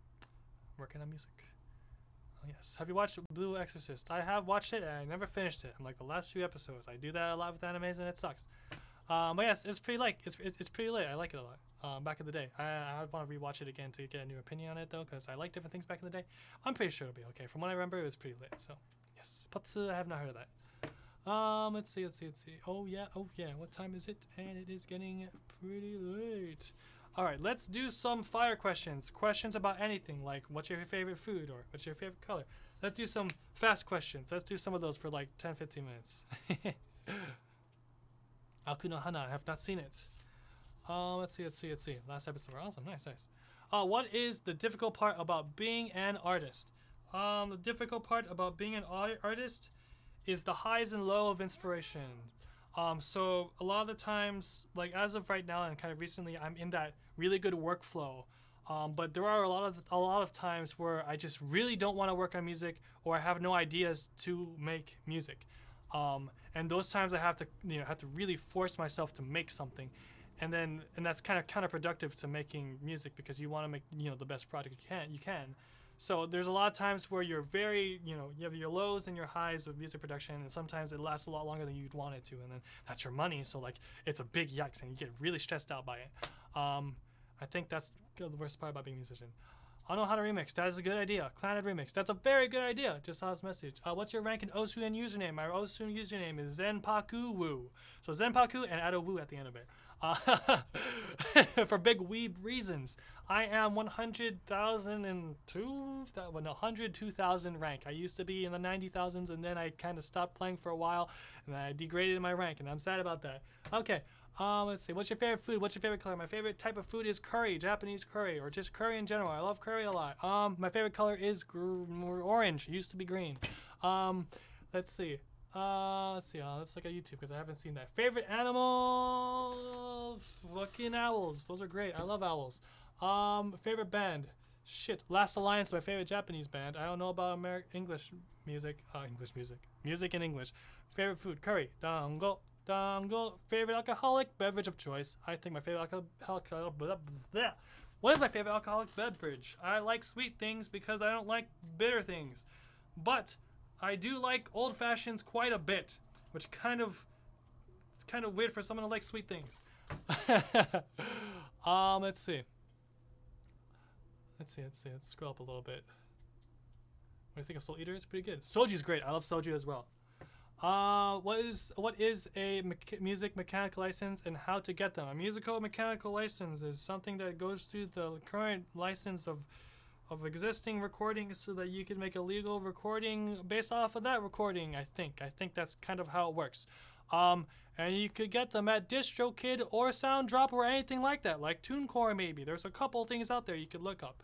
Working on music. Oh, yes. Have you watched Blue Exorcist? I have watched it and I never finished it. I'm like the last few episodes. I do that a lot with animes and it sucks. But yes, it's pretty it's pretty lit. I like it a lot. Back in the day, I want to rewatch it again to get a new opinion on it though, because I like different things back in the day. I'm pretty sure it'll be okay. From what I remember, it was pretty lit. So yes, but I have not heard of that. Let's see. Oh yeah. What time is it? And it is getting pretty late. All right, let's do some fire questions. Questions about anything, like what's your favorite food or what's your favorite color. Let's do some fast questions. Let's do some of those for like 10-15 minutes. Aku no Hana, I have not seen it. Let's see. Last episode, awesome, nice. What is the difficult part about being an artist? The difficult part about being an artist is the highs and lows of inspiration. So a lot of the times, like as of right now and kind of recently, I'm in that really good workflow. But there are a lot of times where I just really don't want to work on music, or I have no ideas to make music. And those times I have to really force myself to make something, and that's kind of counterproductive to making music, because you want to make the best product you can. So there's a lot of times where you're very, you have your lows and your highs of music production, and sometimes it lasts a lot longer than you'd want it to, and then that's your money, so like it's a big yikes, and you get really stressed out by it. I think that's the worst part about being a musician. I know how to remix. That is a good idea. Clannad remix. That's a very good idea. Just saw this message. What's your rank in Osu and username? My Osu username is Zenpaku Woo. So Zenpaku and add a woo at the end of it. For big weeb reasons. I am 102,000 rank. I used to be in the 90,000s, and then I kind of stopped playing for a while, and then I degraded my rank, and I'm sad about that. Okay. Let's see. What's your favorite food? What's your favorite color? My favorite type of food is curry, Japanese curry, or just curry in general. I love curry a lot. My favorite color is orange. It used to be green. Let's see. Let's look at YouTube because I haven't seen that. Favorite animal? Fucking owls. Those are great. I love owls. Favorite band? Shit. Last Alliance, my favorite Japanese band. I don't know about English music. Music in English. Favorite food? Curry. Dango. Favorite alcoholic beverage of choice? I think my favorite What is my favorite alcoholic beverage? I like sweet things because I don't like bitter things. But I do like old fashions quite a bit, which it's kind of weird for someone to like sweet things. Let's see. Let's scroll up a little bit. What do you think of Soul Eater? It's pretty good. Soju's great. I love soju as well. What is a music mechanical license and how to get them? A musical mechanical license is something that goes through the current license of existing recordings so that you can make a legal recording based off of that recording. I think that's kind of how it works. And you could get them at DistroKid or SoundDrop or anything like that, like TuneCore maybe. There's a couple things out there you could look up.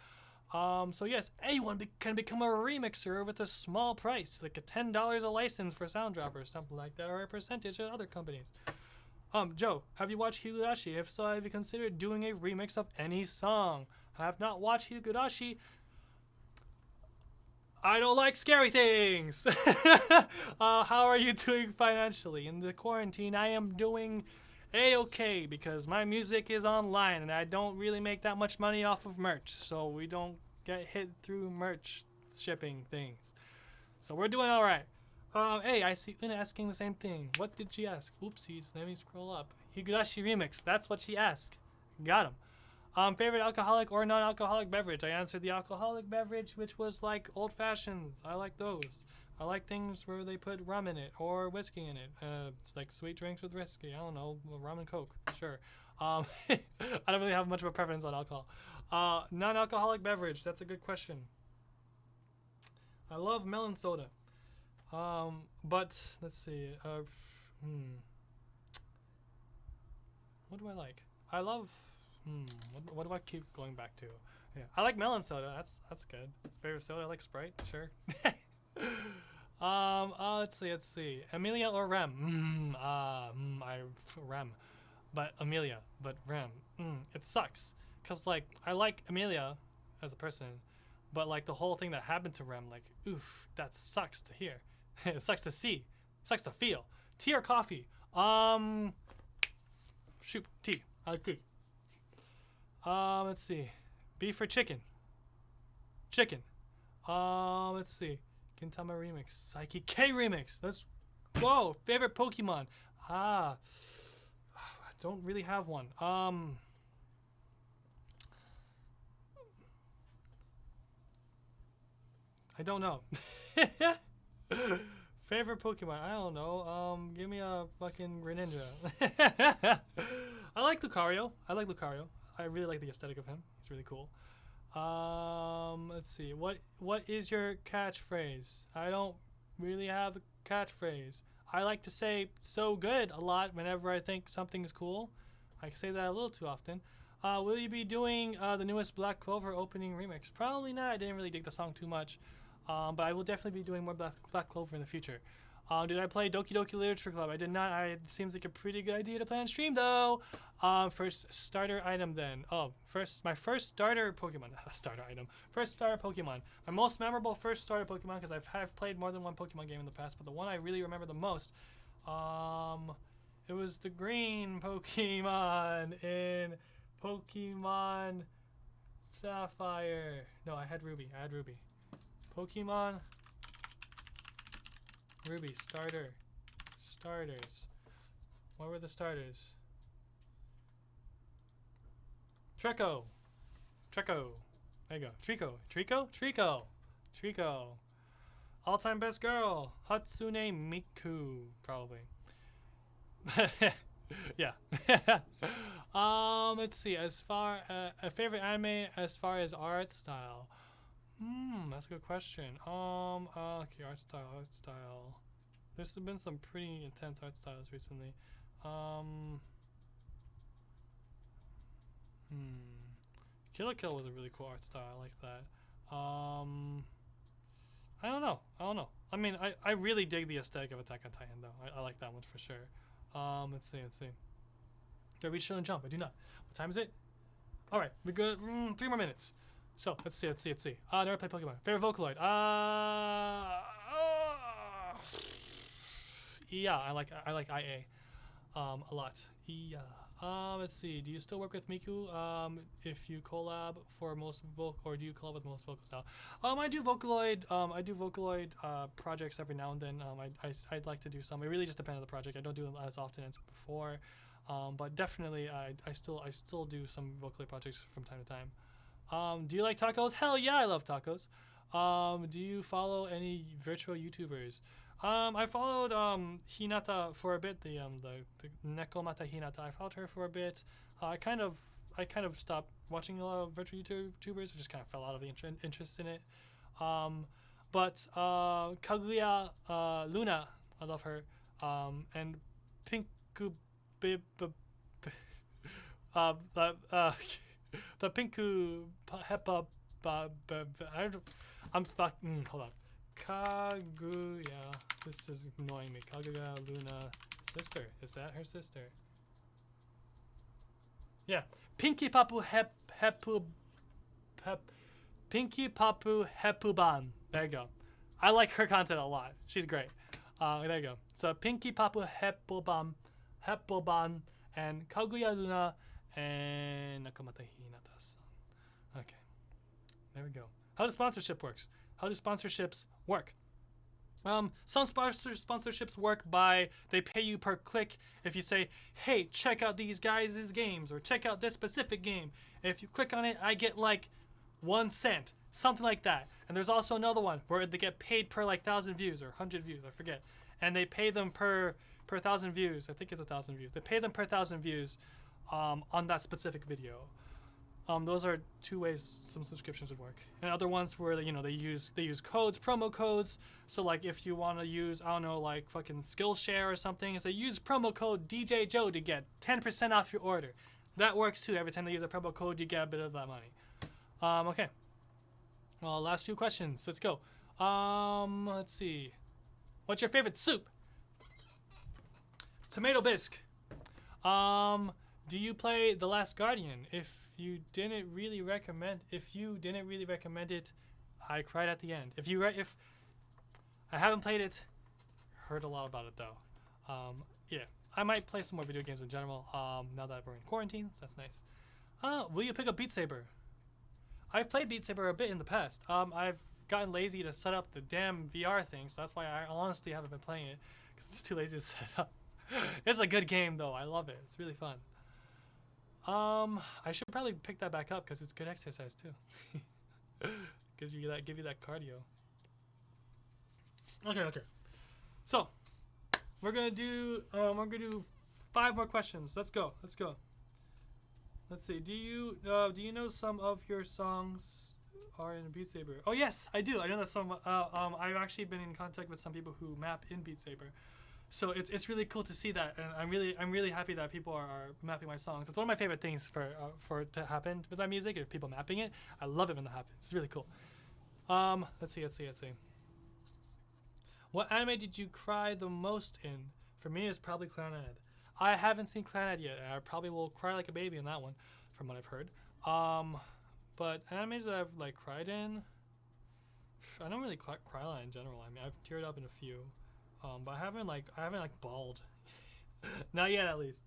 So yes, anyone can become a remixer with a small price, like a $10 a license for SoundDrop or something like that, or a percentage of other companies. Joe, have you watched Higurashi? If so, have you considered doing a remix of any song? I have not watched Higurashi. I don't like scary things. How are you doing financially? In the quarantine, I am doing A-okay because my music is online and I don't really make that much money off of merch, so we don't get hit through merch shipping things. So we're doing all right. Hey, I see Una asking the same thing. What did she ask? Oopsies, let me scroll up. Higurashi remix, that's what she asked. Got him. Favorite alcoholic or non-alcoholic beverage? I answered the alcoholic beverage, which was like old fashions. I like those. I like things where they put rum in it or whiskey in it. It's like sweet drinks with whiskey. I don't know, rum and coke. Sure. I don't really have much of a preference on alcohol. Non-alcoholic beverage. That's a good question. I love melon soda. But let's see. What do I like? I love. What do I keep going back to? Yeah, I like melon soda. That's good. Favorite soda? I like Sprite. Sure. Let's see. Amelia or Rem? Rem, but Amelia, but Rem. It sucks, cause like I like Amelia as a person, but like the whole thing that happened to Rem, like oof, that sucks to hear. It sucks to see. It sucks to feel. Tea or coffee? Shoot, tea. I like tea. Let's see. Beef or chicken? Chicken. Let's see. Gintama remix. Psyche K remix. Let's go. Favorite Pokemon? I don't really have one. I don't know. Favorite Pokemon? I don't know. Give me a fucking Greninja. I like Lucario. I really like the aesthetic of him. He's really cool. Let's see. What is your catchphrase? I don't really have a catchphrase. I like to say "so good" a lot whenever I think something is cool. I say that a little too often. Will you be doing the newest Black Clover opening remix? Probably not. I didn't really dig the song too much. But I will definitely be doing more Black Clover in the future. Did I play Doki Doki Literature Club? I did not. It seems like a pretty good idea to play on stream, though. First starter item, then. My first starter Pokemon. Starter item. First starter Pokemon. My most memorable first starter Pokemon, because I've played more than one Pokemon game in the past, but the one I really remember the most, it was the green Pokemon in Pokemon Sapphire. No, I had Ruby. Pokemon Ruby starters. What were the starters? Treecko. There you go. Trico. All-time best girl. Hatsune Miku, probably. Yeah. Let's see. As far a favorite anime as far as art style. That's a good question. Okay, art style. There's been some pretty intense art styles recently. Kill la Kill was a really cool art style. I like that. I don't know. I mean, I really dig the aesthetic of Attack on Titan, though. I like that one for sure. Let's see. Do I reach Shonen Jump? I do not. What time is it? All right, we're good. 3 more minutes. So let's see. Never played Pokemon. Favorite Vocaloid? Yeah, I like IA, a lot. Yeah. Let's see. Do you still work with Miku? If you collab for most or do you collab with most vocals now? I do Vocaloid. Projects every now and then. I'd like to do some. It really just depends on the project. I don't do them as often as before. But definitely, I still do some Vocaloid projects from time to time. Do you like tacos? Hell yeah, I love tacos. Do you follow any virtual YouTubers? I followed Hinata for a bit. The Nekomata Hinata. I followed her for a bit. I kind of stopped watching a lot of virtual YouTubers. I just kind of fell out of the interest in it. But Kaguya Luna, I love her. And Pinku the Pinku Hepa. I'm fucking. Hold on. Kaguya. This is annoying me. Kaguya Luna sister. Is that her sister? Yeah. Pinky Papu Pinky Papu Hepuban. There you go. I like her content a lot. She's great. There you go. So Pinky Papu Hepuban and Kaguya Luna and Nakamata Hinata-san. Okay. There we go. How does sponsorship works? How do sponsorships work? Some sponsorships work by they pay you per click. If you say, hey, check out these guys' games or check out this specific game. If you click on it, I get like 1 cent, something like that. And there's also another one where they get paid per like 1,000 views or 100 views, I forget. And they pay them per 1,000 views. I think it's 1,000 views. They pay them per 1,000 views on that specific video. Those are 2 ways some subscriptions would work. And other ones where they use codes, promo codes. So like if you want to use, I don't know, like fucking Skillshare or something, so use promo code DJ Joe to get 10% off your order. That works too. Every time they use a promo code, you get a bit of that money. Okay. Well, last 2 questions. Let's go. Let's see. What's your favorite soup? Tomato bisque. Do you play The Last Guardian? If you didn't really recommend it, I cried at the end. If I haven't played it, heard a lot about it though. Yeah, I might play some more video games in general. Now that we're in quarantine, so that's nice. Will you pick up Beat Saber? I've played Beat Saber a bit in the past. I've gotten lazy to set up the damn VR thing, so that's why I honestly haven't been playing it because I'm just too lazy to set up. It's a good game though. I love it. It's really fun. I should probably pick that back up because it's good exercise too. Give you that cardio. Okay. So we're gonna do 5 more questions. Let's go. Let's see. Do you know some of your songs are in Beat Saber? Oh yes, I do. I know that some. I've actually been in contact with some people who map in Beat Saber. So it's really cool to see that, and I'm really happy that people are mapping my songs. It's one of my favorite things for it to happen with my music. If people mapping it, I love it when that happens. It's really cool. Let's see. What anime did you cry the most in? For me, it's probably Clannad. I haven't seen Clannad yet, and I probably will cry like a baby in that one, from what I've heard. But animes that I've like cried in, I don't really cry a lot in general. I mean, I've teared up in a few. But I haven't bawled. Not yet, at least.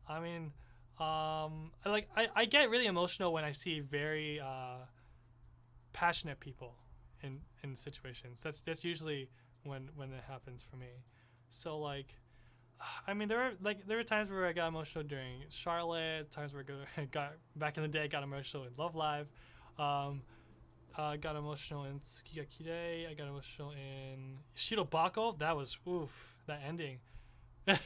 I mean, I get really emotional when I see very passionate people in situations. That's usually when it happens for me. So like, I mean, there were times where I got emotional during Charlotte. Times where I got back in the day, I got emotional in Love Live. I got emotional in Tsukigakire. I got emotional in Shirobako. That was that ending. What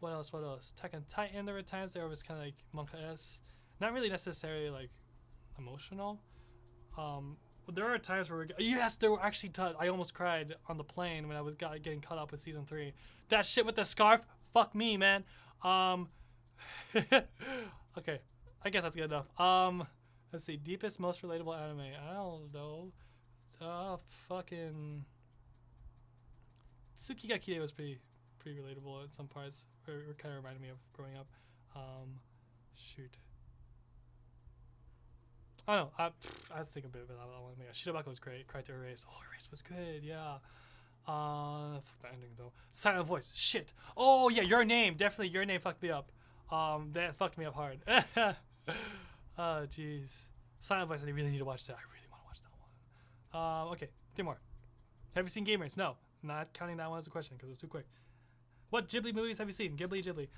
else? Tekken Titan. There were times there was kind of like Monka S. Not really necessarily like emotional. There are times where there were actually I almost cried on the plane when I was getting caught up with season 3. That shit with the scarf. Fuck me, man. Okay, I guess that's good enough. Let's see, deepest, most relatable anime. I don't know. Fucking Tsukigakire was pretty relatable in some parts. It kind of reminded me of growing up. Shoot. I don't know. I think a bit about that one. Yeah, Shirobako was great. Cried to Erase. Oh, Erase was good. Yeah. Fuck the ending though. Silent Voice. Shit. Oh yeah, Your Name. Definitely Your Name fucked me up. That fucked me up hard. Oh, jeez. Silent Voice, I really need to watch that. I really want to watch that one. Okay, 3 more. Have you seen Gamers? No. Not counting that one as a question because it was too quick. What Ghibli movies have you seen? Ghibli.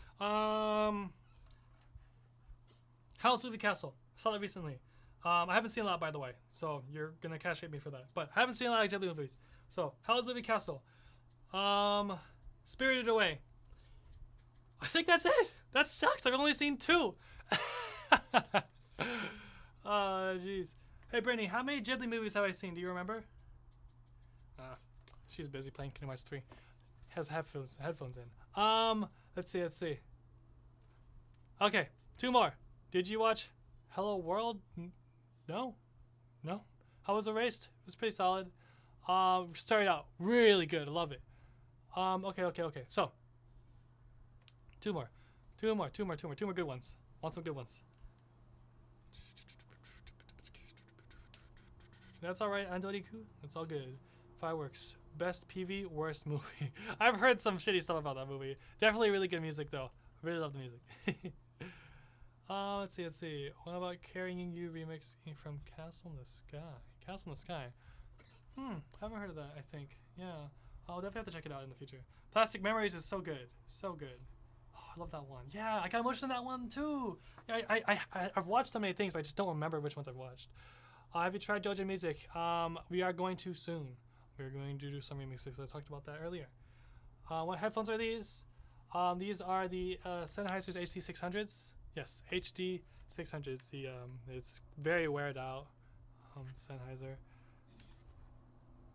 Howl's Moving Castle. Saw that recently. I haven't seen a lot, by the way, so you're going to castrate me for that. But I haven't seen a lot of Ghibli movies. So, Howl's Moving Castle. Spirited Away. I think that's it. That sucks. I've only seen 2. Jeez. Hey, Brittany, how many Ghibli movies have I seen? Do you remember? She's busy playing Kingdom Hearts 3. Has headphones in. Let's see. Okay, 2 more. Did you watch Hello World? No. How was Erased? It was pretty solid. Started out really good. I love it. Okay. So, 2 more. 2 more good ones. Want some good ones. That's alright, Andoriku. That's all good. Fireworks. Best PV, worst movie. I've heard some shitty stuff about that movie. Definitely really good music though. I really love the music. Let's see. What about Carrying You remix from Castle in the Sky? Castle in the Sky. Haven't heard of that, I think. Yeah. I'll definitely have to check it out in the future. Plastic Memories is so good. So good. Oh, I love that one. Yeah, I got emotions in that one too. Yeah, I've watched so many things, but I just don't remember which ones I've watched. Have you tried JoJo music? We are going to soon. We're going to do some remixes. I talked about that earlier. What headphones are these? These are the Sennheiser's HD600s. Yes, HD600s. The it's very weared out. Sennheiser.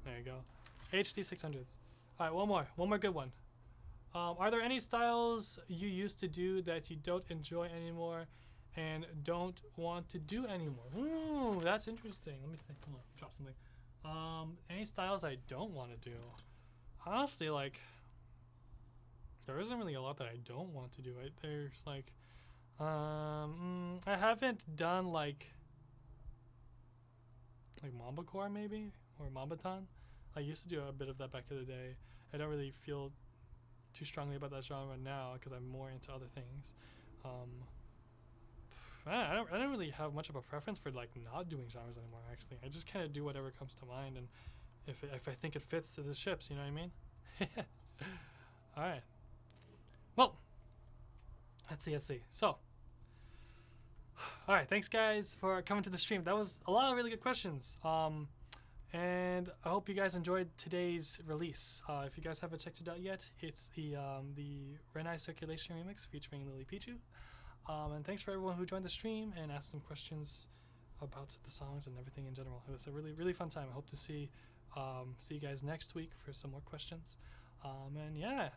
There you go. HD600s. All right, one more good one. Are there any styles you used to do that you don't enjoy anymore and don't want to do anymore? Ooh, that's interesting. Let me think. Hold on, drop something. Any styles I don't want to do? Honestly, like, there isn't really a lot that I don't want to do. There's like, I haven't done like Mambacore maybe, or Mambaton. I used to do a bit of that back in the day. I don't really feel too strongly about that genre now because I'm more into other things. I don't really have much of a preference for like not doing genres anymore. Actually, I just kind of do whatever comes to mind, and if I think it fits to the ships, you know what I mean? All right. Well, let's see. So, all right. Thanks guys for coming to the stream. That was a lot of really good questions. And I hope you guys enjoyed today's release. If you guys haven't checked it out yet, it's the Renai Circulation remix featuring LilyPichu. And thanks for everyone who joined the stream and asked some questions about the songs and everything in general. It was a really fun time. I hope to see you guys next week for some more questions. And yeah,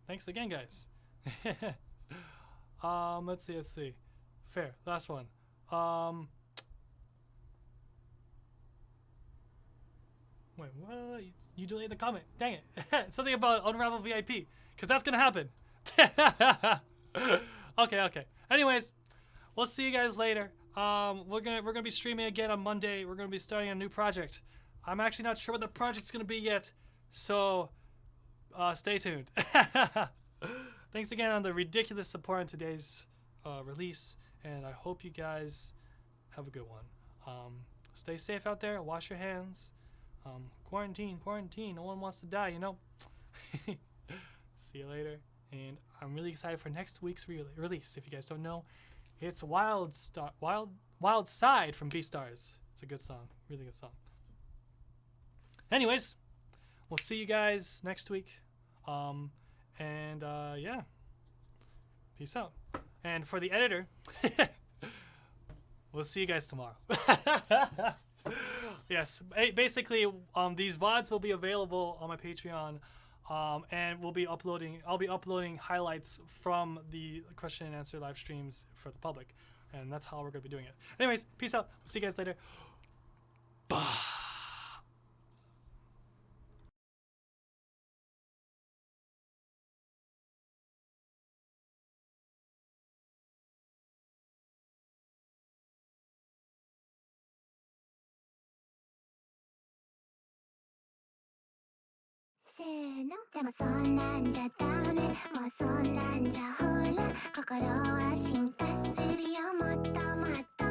thanks again, guys. Let's see. Fair. Last one. Wait, what? You delayed the comment. Dang it. Something about Unravel VIP. Because that's going to happen. Okay. Anyways, we'll see you guys later. We're gonna be streaming again on Monday. We're gonna be starting a new project. I'm actually not sure what the project's gonna be yet. So, stay tuned. Thanks again on the ridiculous support on today's release. And I hope you guys have a good one. Stay safe out there. Wash your hands. Quarantine. No one wants to die, you know. See you later. And I'm really excited for next week's release. If you guys don't know, it's Wild Side from Beastars. It's a good song. Really good song. Anyways, we'll see you guys next week. Yeah. Peace out. And for the editor, we'll see you guys tomorrow. Yes, basically, these VODs will be available on my Patreon, and I'll be uploading highlights from the question and answer live streams for the public, and that's how we're going to be doing it. Anyways, peace out. See you guys later. Bye. せーのでもそんなんじゃダメもうそんなんじゃほら心は進化するよもっともっと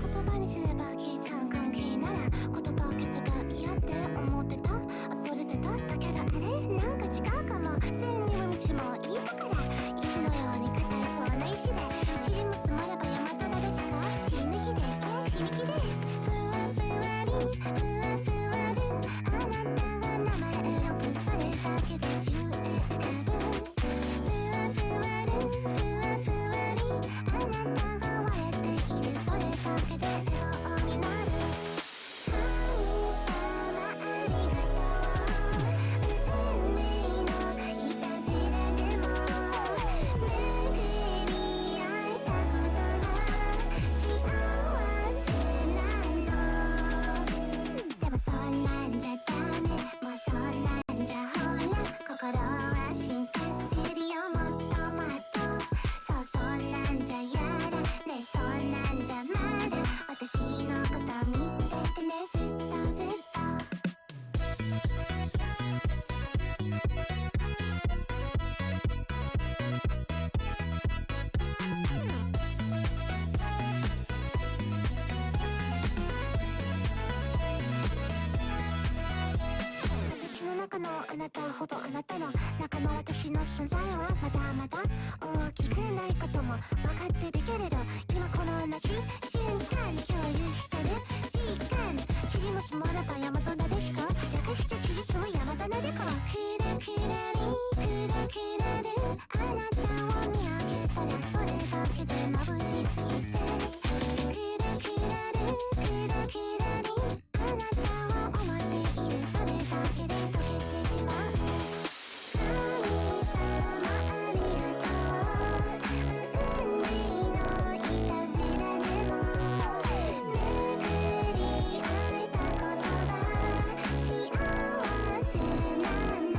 言葉にすれば消えちゃう関係なら言葉を消せば嫌って思ってた恐れてただけどあれなんか違うかも千里の道もいいだから石のように硬いそうな石で塵も積もれば山のあなたほどあなたの中の私の存在はまだまだ大きくないことも分かってるけれど今この同じ瞬間共有してる時間知りもしもらば大和なでしこ略してキリスも大和なでこキラキラリンクラキラリンあなたを見上げたらそれだけで眩しすぎてキラキラリンキラキラリンあなたを思っているそれだけで溶けてしまう神様ありがとう運命のいたずらでも巡り会えたことが幸せなの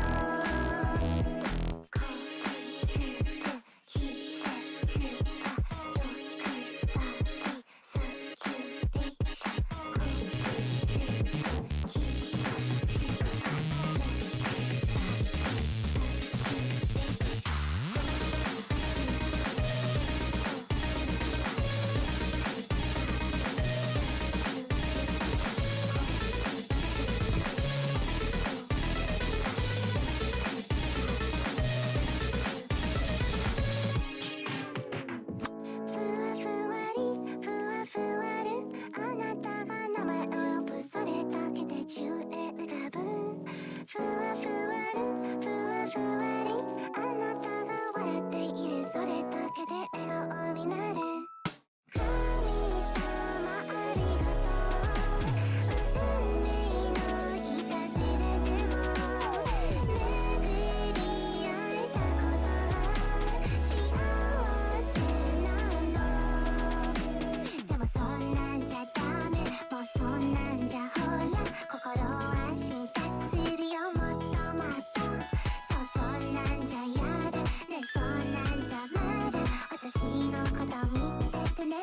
ふわふわりふわふわるあなたが名前を呼ぶそれだけで宙へ浮かぶふわふわるふわふわりあなたが笑っているそれだけで笑顔になる神様ありがとう運命のいたずらでも巡り会えたことが幸せなのでもそんなんじゃダメもうそんなんじゃほら心は進化するよもっともっとそうそんなんじゃやだねそんなんじゃまだ私のこと見ててね